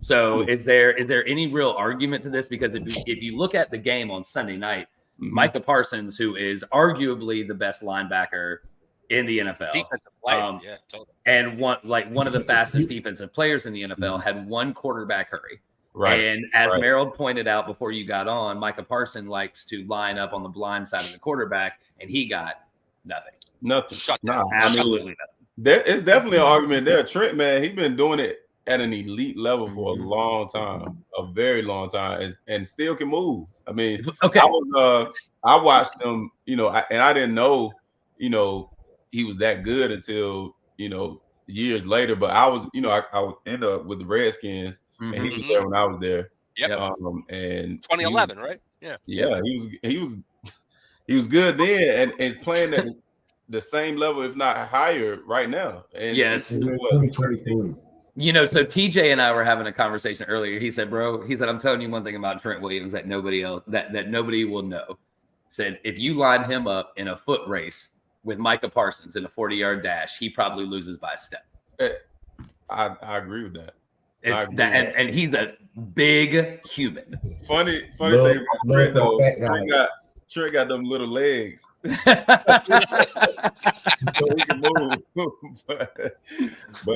So is there any real argument to this? Because if you look at the game on Sunday night, Micah Parsons, who is arguably the best linebacker in the NFL, defensive player, totally. And one of the fastest defensive players in the NFL, had one quarterback hurry. Right. And as Merrill pointed out before you got on, Micah Parsons likes to line up on the blind side of the quarterback, and he got nothing. Nothing. Absolutely nothing. It's definitely an argument there. Trent, man, he's been doing it at an elite level for a long time, a very long time, and still can move. I mean, I watched him, and I didn't know, he was that good until, years later. But I was, I would end up with the Redskins, and he was there when I was there. Yep. And 2011, right? Yeah. Yeah, he was good then, and is playing at the same level, if not higher, right now. And yes. So TJ and I were having a conversation earlier. He said, I'm telling you one thing about Trent Williams that nobody else, that nobody will know. Said, if you line him up in a foot race with Micah Parsons in a 40-yard dash, he probably loses by a step. I agree with that. And he's a big human. Funny thing about Trent, though, Trent got them little legs. So he can move.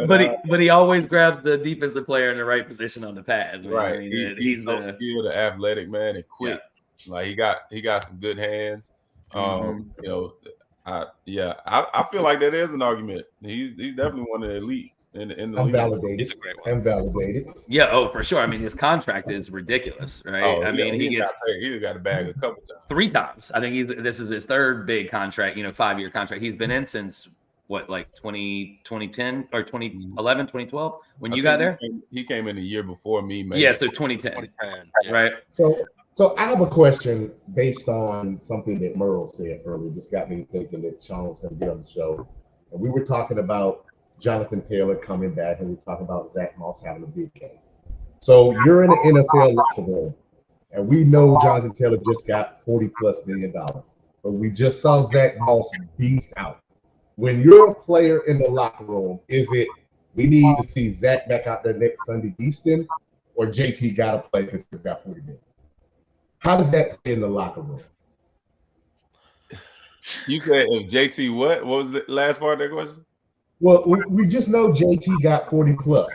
but he always grabs the defensive player in the right position on the pads. Right. I mean, he's so skilled, athletic, man, and quick. Yeah. Like he got some good hands. I feel like that is an argument. He's definitely one of the elite in the league. Validated. He's a great one. And validated. Yeah, for sure. I mean, his contract is ridiculous, right? He got a bag a couple times. 3 times. I think this is his third big contract, 5-year contract. He's been in since 2010 or 2011, 2012 when you got there? He came in a year before me, man. Yeah, so 2010. Right. So I have a question based on something that Merle said earlier. Just got me thinking that Sean was going to be on the show. And we were talking about Jonathan Taylor coming back, and we were talking about Zach Moss having a big game. So you're in the NFL locker room, and we know Jonathan Taylor just got $40+ million. But we just saw Zach Moss beast out. When you're a player in the locker room, is it we need to see Zach back out there next Sunday beasting, or JT got to play because he's got $40 million? How does that play in the locker room? You said if JT what? What was the last part of that question? Well, we just know JT got 40+.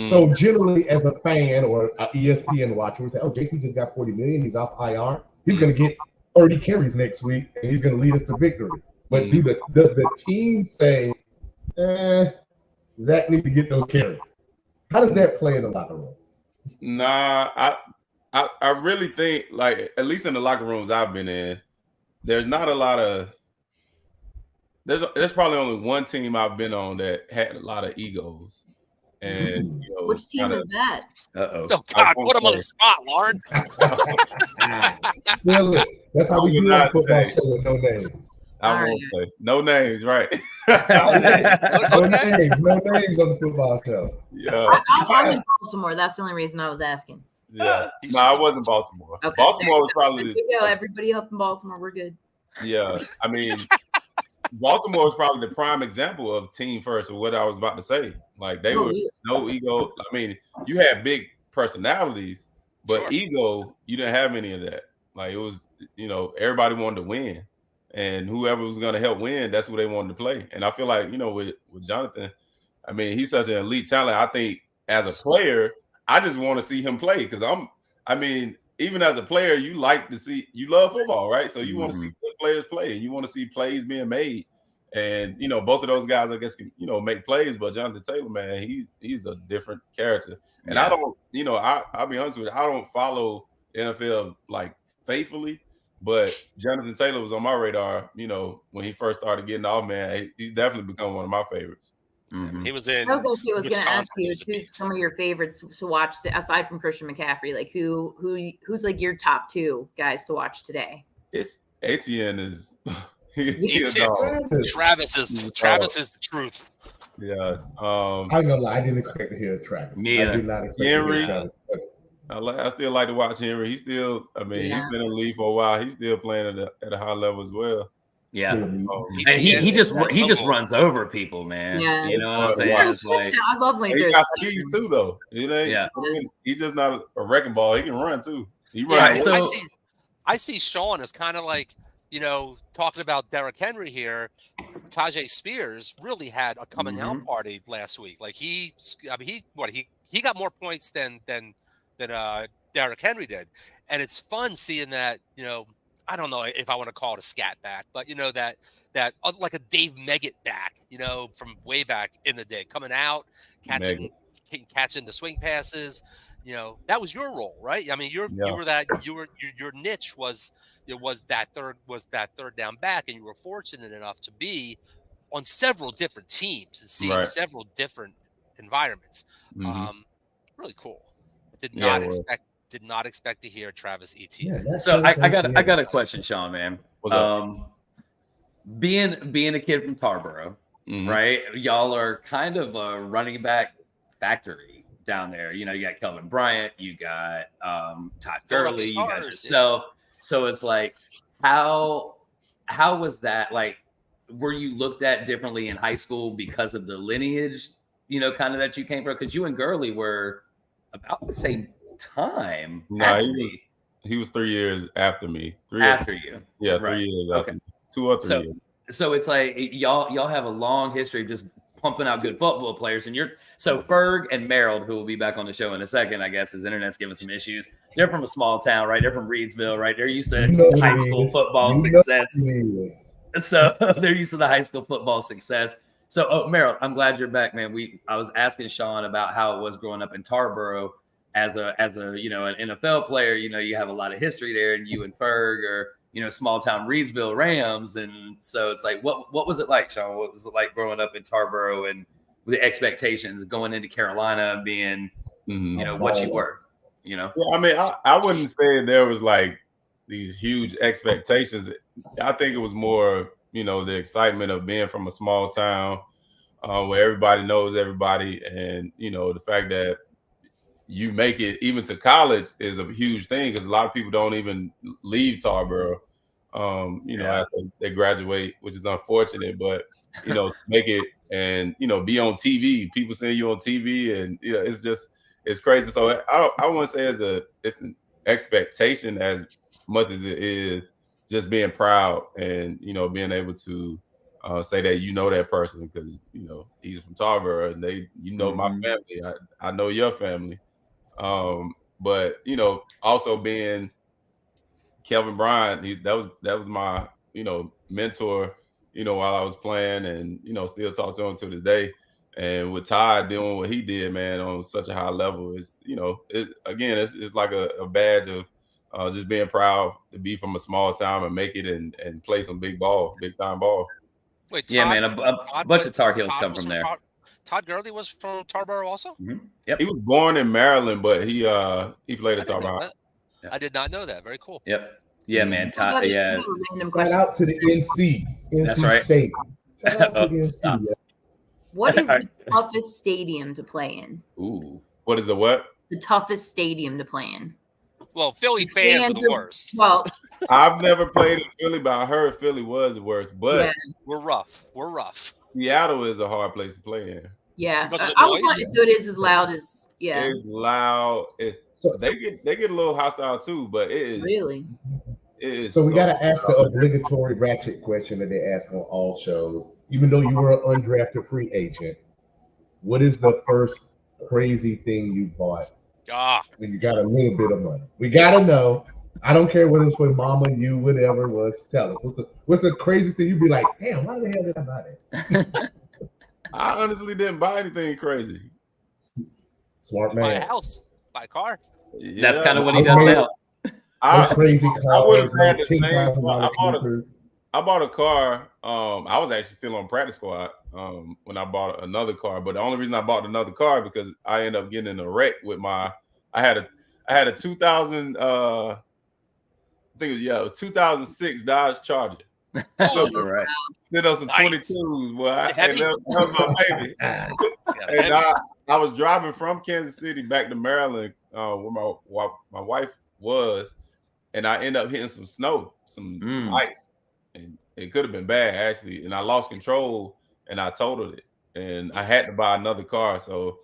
So generally, as a fan or an ESPN watcher, we say, "Oh, JT just got 40 million. He's off IR. He's going to get 30 carries next week, and he's going to lead us to victory." But does the team say, Zach need to get those carries? How does that play in the locker room? Nah, I really think, like, at least in the locker rooms I've been in, there's not a lot of. There's probably only one team I've been on that had a lot of egos. And which team is that? Oh God, put him on the spot, Lauren. That's how we do our football show with no names. I won't say no names, right? No names on the football show. Yeah, I'm in Baltimore. That's the only reason I was asking. Yeah. No, I wasn't Baltimore. Okay, Baltimore was probably everybody up in Baltimore. We're good. Yeah. I mean, Baltimore was probably the prime example of team first, of what I was about to say. Like they were no ego. I mean, you had big personalities, but ego, you didn't have any of that. Like it was, everybody wanted to win. And whoever was going to help win, that's who they wanted to play. And I feel like, with Jonathan, I mean, he's such an elite talent. I think as a player, I just want to see him play because even as a player, you love football, right? So you want to see good players play and you want to see plays being made. And, both of those guys, I guess, can, make plays. But Jonathan Taylor, man, he's a different character. And I don't, I'll be honest with you, I don't follow NFL like faithfully. But Jonathan Taylor was on my radar, when he first started getting off, man. He's definitely become one of my favorites. He was in. I was going to ask you, who's some of your favorites to watch aside from Christian McCaffrey? Like who's like your top 2 guys to watch today? It's Etienne is. Travis is the truth. Yeah. I'm gonna lie, I didn't expect to hear Travis. Me either. I did not expect to hear Travis. I still like to watch Henry. He's still, he's been in the league for a while. He's still playing at a high level as well. Yeah, and he just runs over people, man. Yeah, you know what I'm saying? I love when he got speed too, though. He's just not a wrecking ball. He can run too. He runs. So I see Sean as kind of like, talking about Derrick Henry here. Tajay Spears really had a coming out party last week. Like he got more points than Derrick Henry did, and it's fun seeing that. I don't know if I want to call it a scat back, but that like a Dave Meggett back, from way back in the day, coming out, catching the swing passes. That was your role, right? I mean, your niche was that third down back, and you were fortunate enough to be on several different teams and seeing several different environments. Really cool. Did not expect to hear Travis Etienne. Yeah, so I got a question, Sean, man. Being a kid from Tarboro, right? Y'all are kind of a running back factory down there. You got Kelvin Bryant, you got Todd Gurley, you got yourself. So it's like, how was that? Like, were you looked at differently in high school because of the lineage, kind of that you came from? Because you and Gurley were about the same time. No, he was 3 years after me. After you. Yeah, 3 years after me. 2 or 3 years. So it's like y'all have a long history of just pumping out good football players. And so Ferg and Merrill, who will be back on the show in a second, I guess his internet's giving some issues. They're from a small town, right? They're from Reidsville, right? They're used to high school football success. So they're used to the high school football success. So, Merrill, I'm glad you're back, man. I was asking Sean about how it was growing up in Tarboro as a an NFL player. You have a lot of history there, and you and Ferg are small town Reidsville Rams, and so it's like, what was it like, Sean? What was it like growing up in Tarboro and the expectations going into Carolina, being what you were? Yeah, I mean, I wouldn't say there was like these huge expectations. I think it was more the excitement of being from a small town where everybody knows everybody, and the fact that you make it even to college is a huge thing, because a lot of people don't even leave Tarboro after they graduate, which is unfortunate. But to make it and be on TV, people seeing you on TV, and it's crazy. So I wouldn't say it's an expectation as much as it is just being proud and being able to say that that person, because he's from Tarboro and my family. I know your family. But also being Kelvin Bryant, that was my mentor while I was playing, and still talk to him to this day. And with Todd doing what he did, man, on such a high level, it's it's like a badge of just being proud to be from a small town and make it and play some big time ball. Wait, Todd, man, a bunch of Tar Heels come from there. Todd Gurley was from Tarboro also? Mm-hmm. Yep. He was born in Maryland, but he played at Tarboro. I did not know that. Very cool. Yep. Yeah, man. Todd, yeah. Shout out to the NC. That's right. State. Shout out to the NC. What is the toughest stadium to play in? Ooh. What is the what? the toughest stadium to play in. Well, Philly fans are the worst. Well, I've never played in Philly, but I heard Philly was the worst. But we're rough. We're rough. Seattle is a hard place to play in. Yeah, so it is as loud as It's loud. They get a little hostile too, but it is really. It is so we got to ask the obligatory ratchet question that they ask on all shows. Even though you were an undrafted free agent, what is the first crazy thing you bought when you got a little bit of money? We got to know. I don't care whether it's for mama, you, whatever it was. Tell us. What's the craziest thing you'd be like, damn, why the hell did I buy that? I honestly didn't buy anything crazy. Smart man. Buy a house, buy a car. Yeah. That's kind of what he does now. Crazy cars. I would have had the same. I bought a car. I was actually still on practice squad when I bought another car. But the only reason I bought another car because I ended up getting in a wreck with my. I had a 2000. I think it was 2006 Dodge Charger. Right. Still on some 22s. Well, that was my baby. And I was driving from Kansas City back to Maryland, where my wife was, and I ended up hitting some snow, some ice, and it could have been bad actually. And I lost control, and I totaled it, and I had to buy another car. So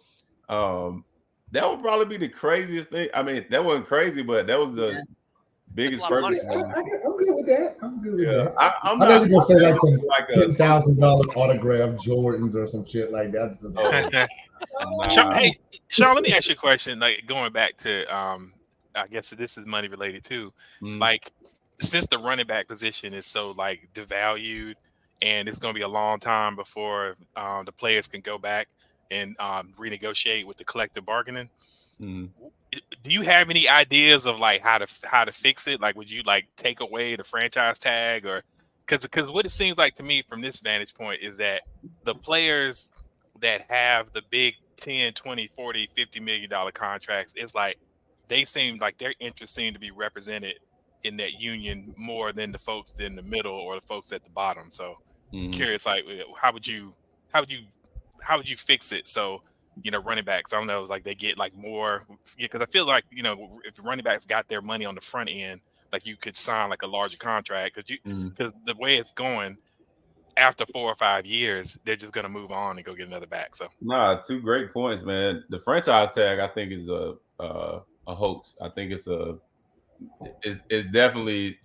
that would probably be the craziest thing. I mean, that wasn't crazy, but that was the biggest purchase. I'm good with that. I'm good with that. I'm not gonna say like some $10,000 autograph Jordans or some shit like that. Hey, Sean, let me ask you a question. Like going back to, I guess this is money related too. Like since the running back position is so like devalued, and it's going to be a long time before the players can go back and renegotiate with the collective bargaining. Do you have any ideas of like how to fix it? Like, would you like take away the franchise tag, or because what it seems like to me from this vantage point is that the players that have the big 10, 20, 40, $50 million contracts, it's like they seem like their interests seem to be represented in that union more than the folks in the middle or the folks at the bottom. So curious, like how would you fix it? So, you know, running backs, I don't know, like they get like more, because I feel like, you know, if the running backs got their money on the front end, like you could sign like a larger contract because the way it's going, after 4 or 5 years, they're just going to move on and go get another back. So, two great points, man. The franchise tag, I think, is a hoax. I think it's definitely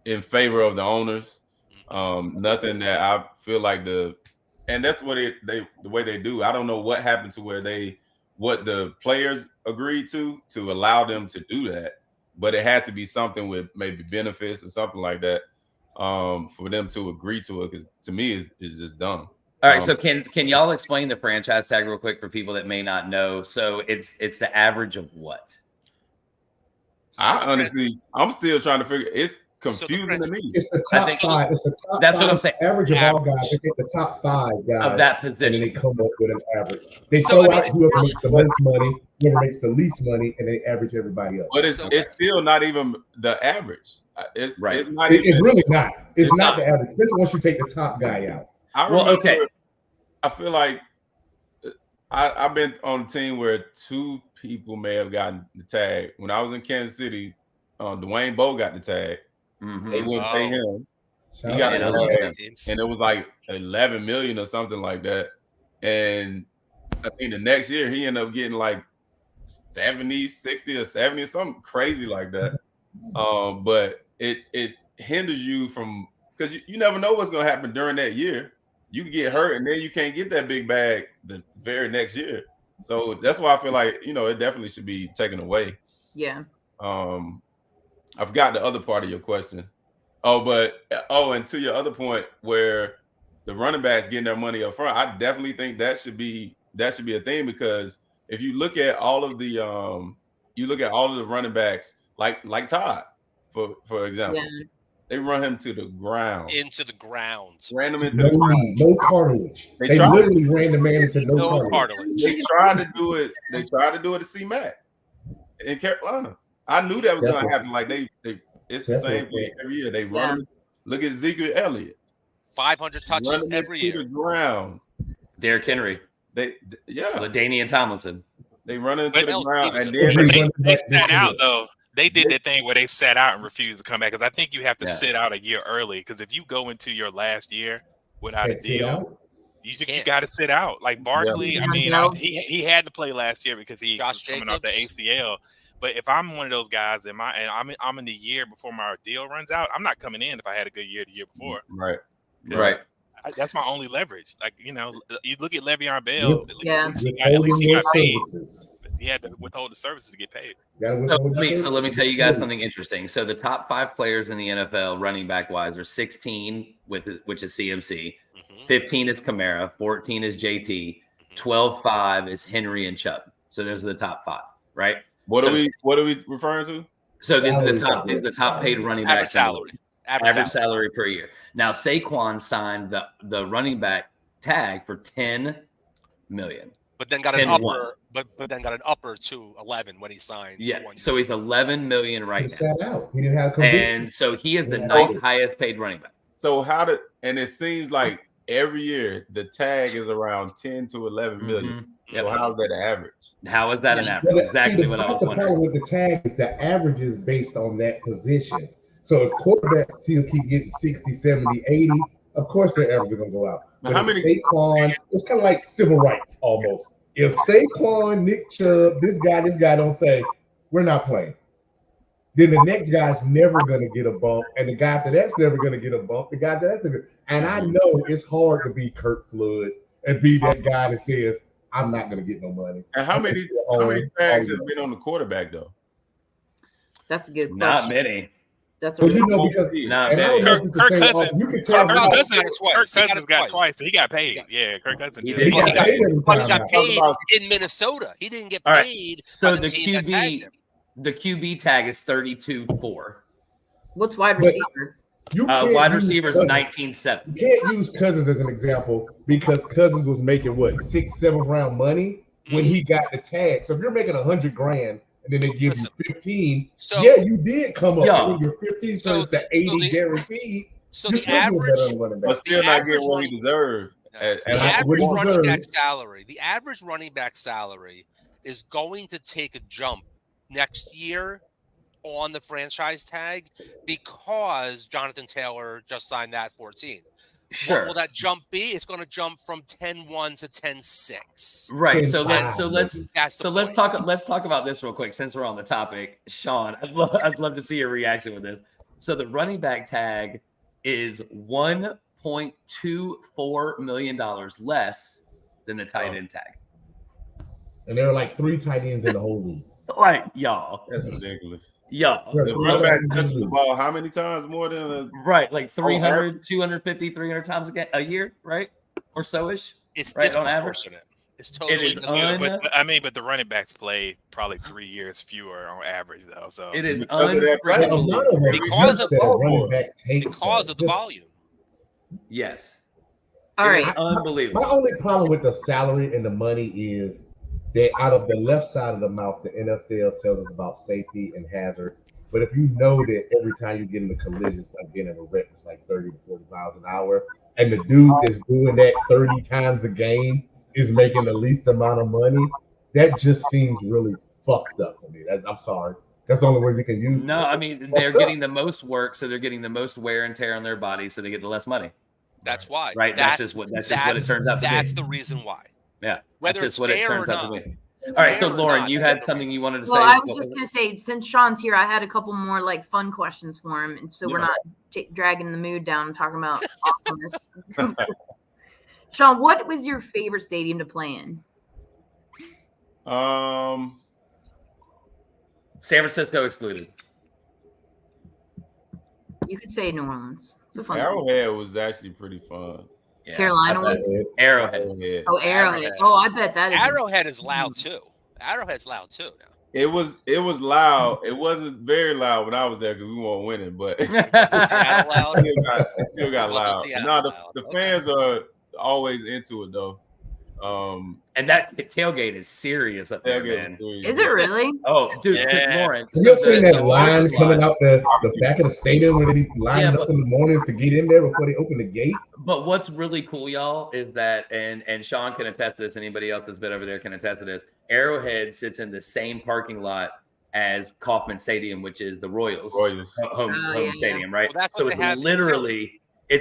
in favor of the owners. Nothing that I feel like and that's what the way they do. I don't know what happened to what the players agreed to allow them to do that, but it had to be something with maybe benefits or something like that. For them to agree to it, because to me it's just dumb. All right, so can y'all explain the franchise tag real quick for people that may not know? So it's the average of what? I'm still trying to figure. It's confusing to me. It's the top five. It's the top. That's five what I'm saying. Average of all guys. They get the top 5 guys of that position, and then they come up with an average. They throw out whoever makes the most money, whoever makes the least money, and they average everybody else. But it's still not even the average. It's not. It's really not. It's not the average, especially once you take the top guy out. I feel like I've been on a team where 2 people may have gotten the tag. When I was in Kansas City, Dwayne Bowe got the tag. They wouldn't pay him. He got the tag, and it was like 11 million or something like that. And I think the next year he ended up getting like 70, 60 or 70 or something crazy like that. But it hinders you from, because you never know what's going to happen during that year. You can get hurt and then you can't get that big bag the very next year. So that's why I feel like, you know, it definitely should be taken away. Yeah. I forgot the other part of your question. And to your other point where the running backs getting their money up front, I definitely think that should be a thing, because if you look at all of the running backs, like Todd, for example, they run him to the ground. Into the grounds. Ran him into the ground. No cartilage. They literally ran the man into no cartilage. They tried to do it. They tried to do it to C-Mac in Carolina. I knew that was going to happen. Like it's the same thing every year. They run. Look at Ezekiel Elliott. 500 touches every year. To the ground. Derrick Henry. LaDainian Tomlinson. They run into the ground, and then they sat out though. They did that thing where they sat out and refused to come back, because I think you have to sit out a year early. Because if you go into your last year without a deal, you got to sit out. Like Barkley, I mean, he had to play last year because he was coming off the ACL. But if I'm one of those guys, and I'm in the year before my deal runs out, I'm not coming in if I had a good year the year before. Right. That's my only leverage. Like, you look at Le'Veon Bell. At least he got paid. He had to withhold the services to get paid. So let me tell you guys something interesting. So the top 5 players in the NFL running back wise are 16, which is CMC, 15 is Kamara, 14 is JT, 12-5 is Henry and Chubb. So those are the top 5, right? What are we referring to? So these are the top paid running backs. Average salary per year. Now Saquon signed the running back tag for $10 million. But then got an upper. But then got an upper to 11 when he signed. Yeah, so he's 11 million right now. Sat out. He didn't have conviction. And so he is the 9th highest paid running back. So and it seems like every year the tag is around 10 to 11 million. So how's that average? How is that an average? Exactly what I was wondering. The problem with the tag is the average is based on that position. So if quarterbacks still keep getting 60, 70, 80, of course their average is going to go out. But how many Saquon, it's kind of like civil rights almost. If Saquon, Nick Chubb, this guy don't say, we're not playing, then the next guy's never going to get a bump. And the guy after that's never going to get a bump. The guy after that's never. And I know it's hard to be Kurt Flood and be that guy that says, I'm not going to get no money. And how many tags have been on the quarterback, though? That's a good question. Not many. That's what because Kirk Cousins got twice. He got paid. Yeah, Kirk Cousins did. He got paid in Minnesota. He didn't get paid. So the QB tag is 32.4. What's wide receiver? Wide receiver is 19.7. You can't use Cousins as an example because Cousins was making 6th, 7th round money when he got the tag. So if you're making $100,000. And then they give you 15. So, you did come up with your 15, so it's the 80 guaranteed. So the average, but still not getting what he deserved. The average running back salary. The average running back salary is going to take a jump next year on the franchise tag because Jonathan Taylor just signed that 14. Sure. What will that jump be? It's going to jump from 10-1 to 10-6. Right. So let's talk about this real quick since we're on the topic. Sean, I'd love to see your reaction with this. So the running back tag is $1.24 million less than the tight end tag. And there are like 3 tight ends in the whole league. Right, y'all. That's ridiculous. Y'all. The running back touches the ball how many times more than like 300, 250, 300 times a year, right? Or so-ish. It's right on average. It's totally but the running backs play probably 3 years fewer on average though. So it is because of the volume. Yes. All right. Unbelievable. My only problem with the salary and the money is that out of the left side of the mouth, the NFL tells us about safety and hazards. But if you know that every time you get in a collision, it's like getting in a wreck, it's like 30 to 40 miles an hour. And the dude that's doing that 30 times a game is making the least amount of money, that just seems really fucked up to me. I'm sorry. That's the only word you can use. No, I mean, they're getting the most work, so they're getting the most wear and tear on their body, so they get the less money. That's why. Right? That's just what it turns out to be. That's the reason why. Yeah. Whether it's fair or not. All right, so Lauren, you had something you wanted to say. Well, I was just going to say, since Sean's here, I had a couple more fun questions for him, and so we're not dragging the mood down and talking about awesomeness. Sean, what was your favorite stadium to play in? San Francisco excluded. You could say New Orleans. It's a fun Arrowhead was actually pretty fun. Yeah, Carolina was Arrowhead. Oh, Arrowhead. Oh, I bet that is. Arrowhead is loud too. Arrowhead's loud too now. It was loud. It wasn't very loud when I was there because we weren't winning, but it still got loud. No, the fans are always into it though. And that tailgate is serious up there, man. Is it really? Oh, dude, Lauren. Have you ever seen that line coming out the back of the stadium where they be lining up in the mornings to get in there before they open the gate? But what's really cool, y'all, is that, and Sean can attest to this, anybody else that's been over there can attest to this, Arrowhead sits in the same parking lot as Kauffman Stadium, which is the Royals home stadium, right? Well, so it's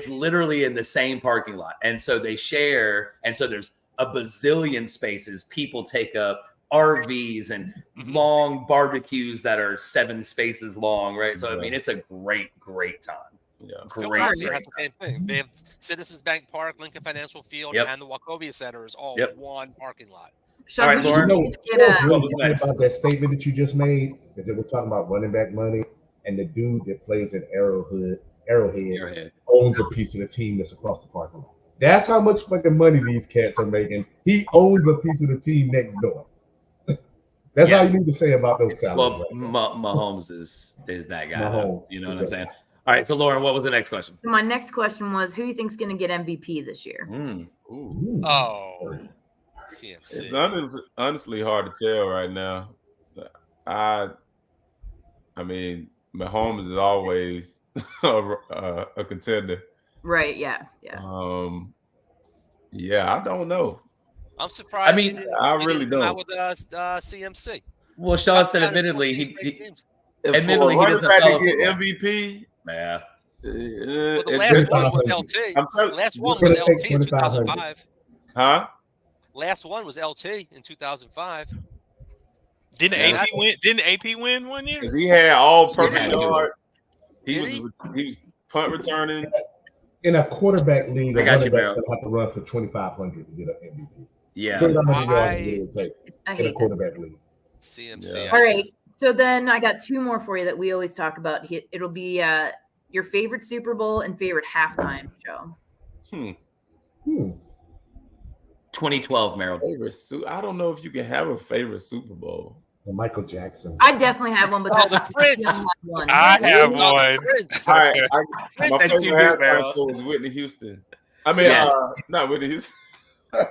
literally in the same parking lot. And so they share, and so there's a bazillion spaces. People take up RVs and long barbecues that are 7 spaces long, right? So I mean, it's a great time. Yeah, great has the same thing. They have Citizens Bank Park, Lincoln Financial Field, and the Wachovia Center is all one parking lot. All right, Lauren. What's really funny about that statement that you just made is that we're talking about running back money, and the dude that plays in Arrowhead owns a piece of the team that's across the parking lot. That's how much fucking money these cats are making. He owns a piece of the team next door. That's all you need to say about those salaries. Well, Mahomes is that guy. You know what I'm saying? All right, so Lauren, what was the next question? So my next question was, who do you think's going to get MVP this year? Oh, CMC. It's honestly hard to tell right now. I mean, Mahomes is always a contender. Right. Yeah. I don't know. I'm surprised. I mean, I really don't. Out with CMC. Well, Sean said admittedly he doesn't get MVP. Yeah. The last one was LT. Last one was LT in 2005. Huh? Last one was LT in 2005. Didn't AP win 1 year? Because he had all-purpose yards. He was punt returning. In a quarterback league, a running back's going to have to run for 2,500 to get an MVP. Yeah. 2,500 yards in a quarterback league. CMC. All right. So then I got 2 more for you that we always talk about. It'll be your favorite Super Bowl and favorite halftime show. 2012, Merrill. I don't know if you can have a favorite Super Bowl. Michael Jackson. I definitely have one, but that's the Prince. One. I have one. All right, my favorite halftime show is Whitney Houston. I mean, not Whitney Houston.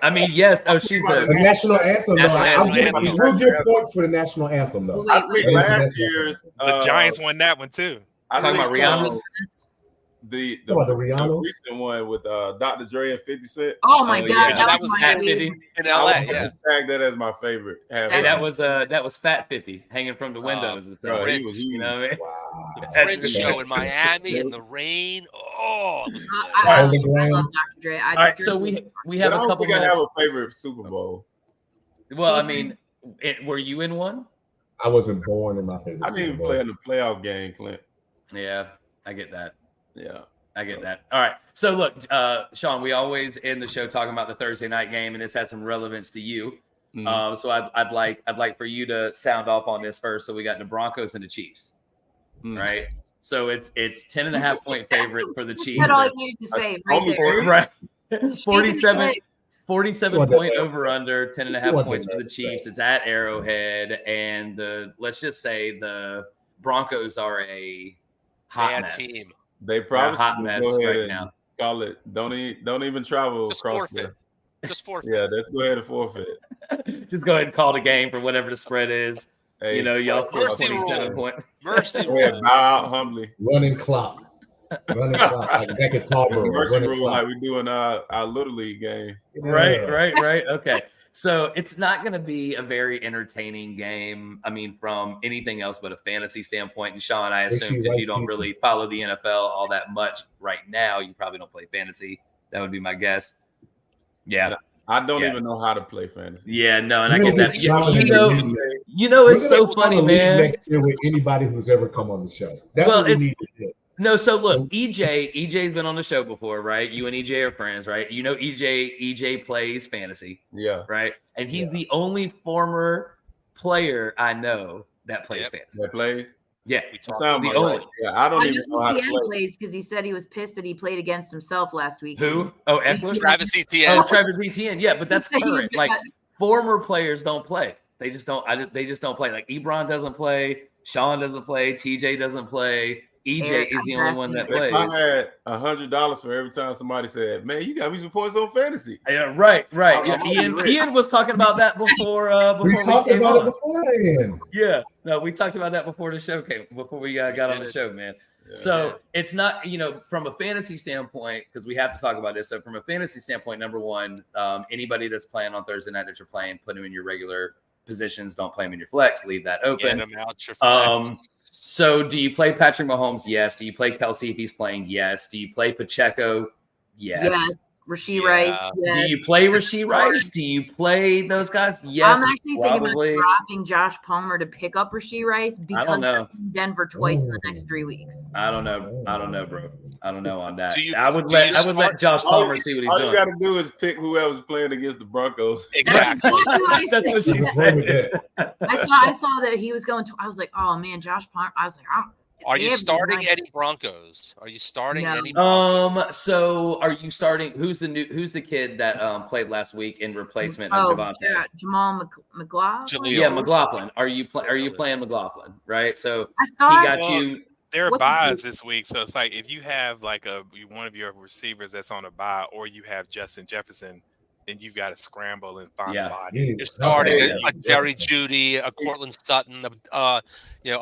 I mean, yes. Oh, she's the national anthem. We'll give points for the national anthem, though. I think last year's the Giants won that one too. Talking about Rihanna. The Rihanna recent one with Dr. Dre and 50 Cent. Oh my God, that was Fat 50 in LA. Tag that as my favorite. And that was Fat 50 hanging from the windows and stuff. He was, you know what I mean? Wow. The Prince show in Miami in the rain. Oh, it was good. I love Dr. Dre. All right, so we have a couple minutes. I have a favorite Super Bowl. Well, I mean, were you in one? I wasn't born in my favorite. I didn't even play in the playoff game, Clint. Yeah, I get that. Yeah, I get that. All right. So look, Sean, we always end the show talking about the Thursday night game, and this has some relevance to you. So I'd like for you to sound off on this first. So we got the Broncos and the Chiefs, right? So it's 10.5-point favorite for the Chiefs. That's all I needed to say right there. Right. 47 point over under 10.5 points for the Chiefs. It's at Arrowhead, and let's just say the Broncos are a hot mess. Team. They probably hot mess right now. Call it. Don't even travel just across forfeit. Just forfeit. Yeah, let's go ahead and forfeit. Just go ahead and call the game for whatever the spread is. Hey, y'all score 27 points. Mercy rule. Bow out humbly. Running clock. Running clock. Like back at Tarboro. Mercy rule like we do in our Little League game. Yeah. Right. Okay. So it's not going to be a very entertaining game. I mean, from anything else but a fantasy standpoint. And Sean, I assume that you don't really follow the NFL all that much right now. You probably don't play fantasy. That would be my guess. Yeah. I don't even know how to play fantasy. Yeah, no, and I get that. It's so funny, man. Next year with anybody who's ever come on the show. That's what we need to do. No, so look, EJ's been on the show before, right? You and EJ are friends, right? You know EJ plays fantasy. Yeah. Right? And he's the only former player I know that plays fantasy. That plays? Yeah. I don't even know how to play. Plays because he said he was pissed that he played against himself last week. Who? Oh, Eckler? Travis Etienne. Oh, Travis Etienne. Yeah, but that's current. Like former players don't play. They just don't play. Like Ebron doesn't play, Sean doesn't play, TJ doesn't play. EJ is the only one that plays. I had $100 for every time somebody said, "Man, you got me some points on fantasy." Yeah, right. Yeah, Ian was talking about that before. We talked about it beforehand. Yeah, no, we talked about that before the show before we got on the show, man. Yeah. So it's not, from a fantasy standpoint, because we have to talk about this. So from a fantasy standpoint, number one, anybody that's playing on Thursday night that you're playing, put them in your regular positions. Don't play them in your flex. Leave that open. Get them out your flex. So do you play Patrick Mahomes? Yes. Do you play Kelsey if he's playing? Yes. Do you play Pacheco? Yes. Rasheed Rice. Yes. Do you play Rasheed Rice? Do you play those guys? Yes. I'm actually thinking about dropping Josh Palmer to pick up Rasheed Rice because I don't know. Denver twice in the next 3 weeks. I don't know, bro. I don't know on that. I would let Josh Palmer see what he's doing. All you got to do is pick whoever's playing against the Broncos. Exactly. That's what she said. I saw that he was going to. I was like, oh man, Josh Palmer. I was like, Are you starting any Broncos? Are you starting any? So are you starting? Who's the kid that played last week in replacement of Javonte? Jamal McLaughlin. Yeah, McLaughlin. Are you playing McLaughlin? Right. So I thought he got you. There are buys this week, so it's like if you have like one of your receivers that's on a buy, or you have Justin Jefferson, then you've got to scramble and find a body. You're starting a Jerry Jeudy, a Cortland Sutton, a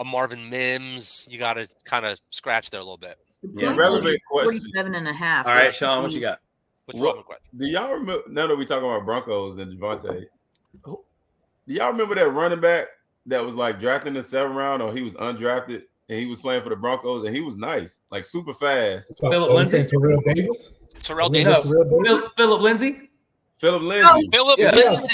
Marvin Mims. You got to kind of scratch there a little bit. Yeah, relevant question. 47.5. All right, Sean, what you got? What's wrong with question? Do y'all remember? Now that we talking about Broncos and Javonte, do y'all remember that running back that was like drafted in the 7th round, or he was undrafted and he was playing for the Broncos and he was nice, like super fast? Philip Lindsay, Terrell Davis. Philip Lindsay. Philip Lindsay.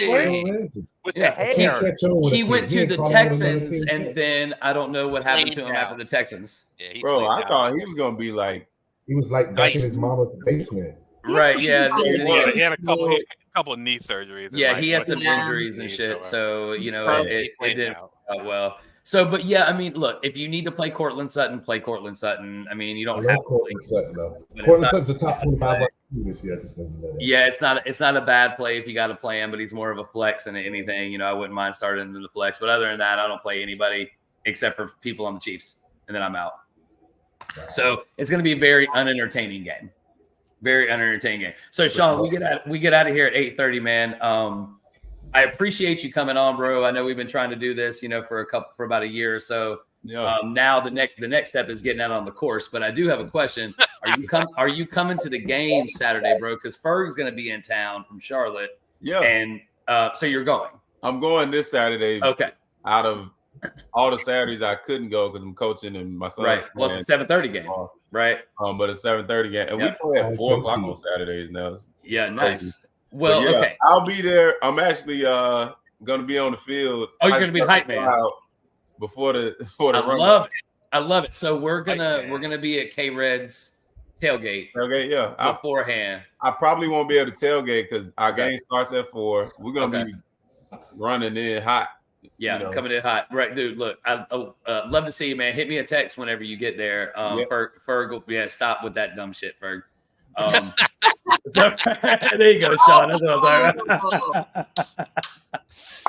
Lindsay. With the hair. He went to the Texans, and then I don't know what happened to him after the Texans. Yeah, bro, I thought he was gonna be like. He was like back in his mama's basement. Right. Yeah. He had a couple of knee surgeries. Yeah, he had some injuries and shit. So it didn't go well. So, but yeah, I mean, look, if you need to play Cortland Sutton, play Cortland Sutton. I mean, you don't have Cortland Sutton though. Cortland Sutton's a top 25 this year. Yeah, it's not a bad play if you got to play him, but he's more of a flex than anything. I wouldn't mind starting him in the flex, but other than that, I don't play anybody except for people on the Chiefs, and then I'm out. So it's going to be a very unentertaining game. Very unentertaining game. So Sean, we get out of here at 8:30, man. I appreciate you coming on, bro. I know we've been trying to do this, for about a year or so. Yeah. Now the next step is getting out on the course. But I do have a question. Are you coming to the game Saturday, bro? Because Ferg's going to be in town from Charlotte. Yeah. And so you're going. I'm going this Saturday. Okay. Out of all the Saturdays I couldn't go because I'm coaching and my son's right. Well, it's a 7:30 game. Right. But it's 7:30 game, and we play at 4 o'clock on Saturdays now. Yeah. Nice. Well, okay. I'll be there. I'm actually going to be on the field. Oh, you're going to be the hype man before the I love it. So we're gonna be at K-Red's tailgate. Okay, yeah. Beforehand. I probably won't be able to tailgate because our game starts at 4. We're gonna be running in hot. Yeah, coming in hot. Right, dude. Look, I love to see you, man. Hit me a text whenever you get there. Ferg, stop with that dumb shit, Ferg. There you go, Sean. That's what I'm talking about.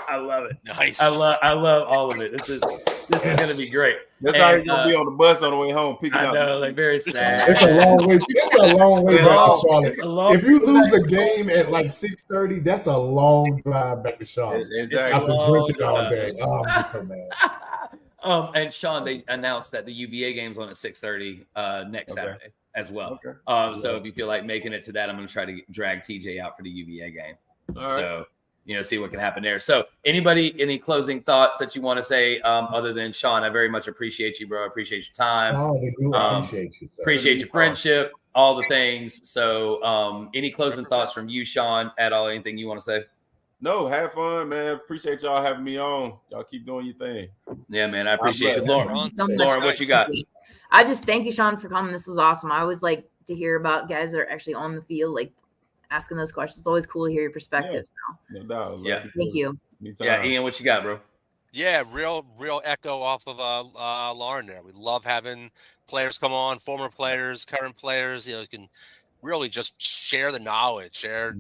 I love it. Nice. I love all of it. This is gonna be great. That's how you're gonna be on the bus on the way home. Picking up. I know, like very sad. It's a long way. It's a long way back to Charlotte. If you lose a game at like 6:30, that's a long drive back to Charlotte. Exactly. After drinking all day. Oh, I'm so mad. And Sean, they announced that the UVA game's on at 6:30 next Saturday as well. Okay. So if you feel like making it to that, I'm going to try to drag TJ out for the UVA game. All right. So, see what can happen there. So any closing thoughts that you want to say other than Sean? I very much appreciate you, bro. I appreciate your time. Appreciate you. Sir. Appreciate your friendship, all the things. So any closing thoughts from you, Sean, at all? Anything you want to say? No, have fun, man. Appreciate y'all having me on. Y'all keep doing your thing. Yeah, man. I appreciate you. Lauren, what you got? I just thank you, Sean, for coming. This was awesome. I always like to hear about guys that are actually on the field, like asking those questions. It's always cool to hear your perspective. Yeah. No doubt. Yeah. Thank you. Anytime. Yeah, Ian, what you got, bro? Yeah, real echo off of Lauren there. We love having players come on, former players, current players. You can really just share the knowledge, share,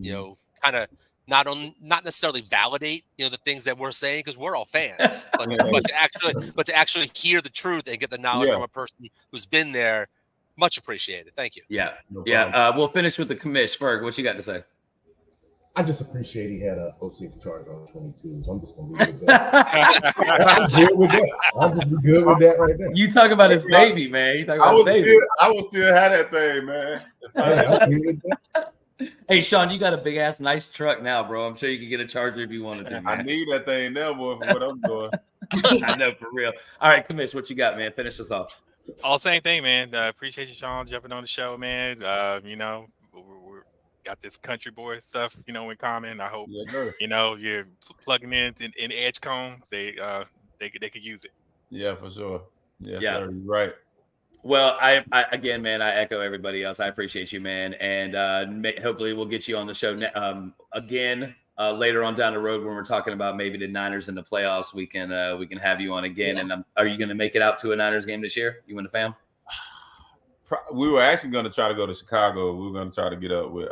kind of not necessarily validate, the things that we're saying because we're all fans, but to actually hear the truth and get the knowledge from a person who's been there, much appreciated. Thank you. Yeah, no yeah. We'll finish with the commish. Ferg, what you got to say? I just appreciate he had a 06 charge on 22, so I'm just gonna leave it with that. I'm good with that. I'm just good with that right there. You talk about his baby, man. You talk about I would still have that thing, man. Hey, Sean, you got a big ass nice truck now, bro. I'm sure you can get a charger if you wanted to. Man. I need that thing now, boy, for what I'm doing. I know, for real. All right, Commish, what you got, man? Finish us off. All same thing, man. Appreciate you, Sean, jumping on the show, man. We're got this country boy stuff, in common. I hope you're plugging in Edgecombe. They could use it. Yeah, for sure. Yes, sir. You're right. Well, I again, man, I echo everybody else. I appreciate you, man, and hopefully we'll get you on the show again later on down the road when we're talking about maybe the Niners in the playoffs. We can have you on again. Yeah. And are you going to make it out to a Niners game this year? You and the fam? We were actually going to try to go to Chicago. We were going to try to get up with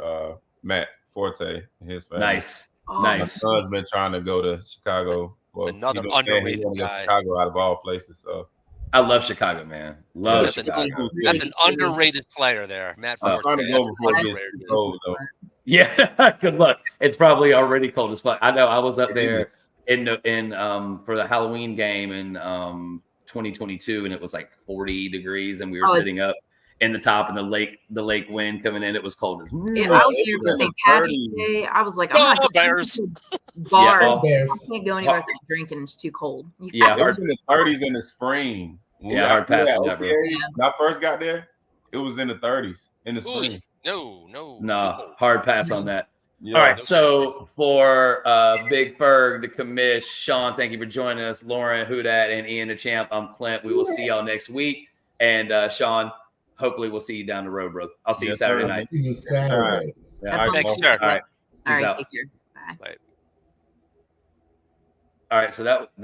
Matt Forte and his family. Nice. My son's been trying to go to Chicago. It's another underrated guy. Chicago out of all places. So I love Chicago, man. Love Chicago. That's an underrated player there, Matt Forte. Yeah, good luck. It's probably already cold as fuck. I know. I was up there in for the Halloween game in 2022, and it was like 40 degrees, and we were sitting up in the top, and the lake wind coming in. It was cold as. I was here for St. Patrick's Day. I was like, I'm not Bears. Bar. I can't go anywhere without drinking. It's too cold. It was in the 30s in the spring. Hard pass. When I first got there, it was in the 30s in the spring. No. Hard pass on that. All right. So for Big Ferg, the commish, Sean, thank you for joining us. Lauren, Hudat, and Ian the Champ. I'm Clint. We will see y'all next week. And Sean, hopefully we'll see you down the road, bro. I'll see you Saturday night. See you Saturday. Thanks, sir. All right. All right. Take care. Bye. All right. So that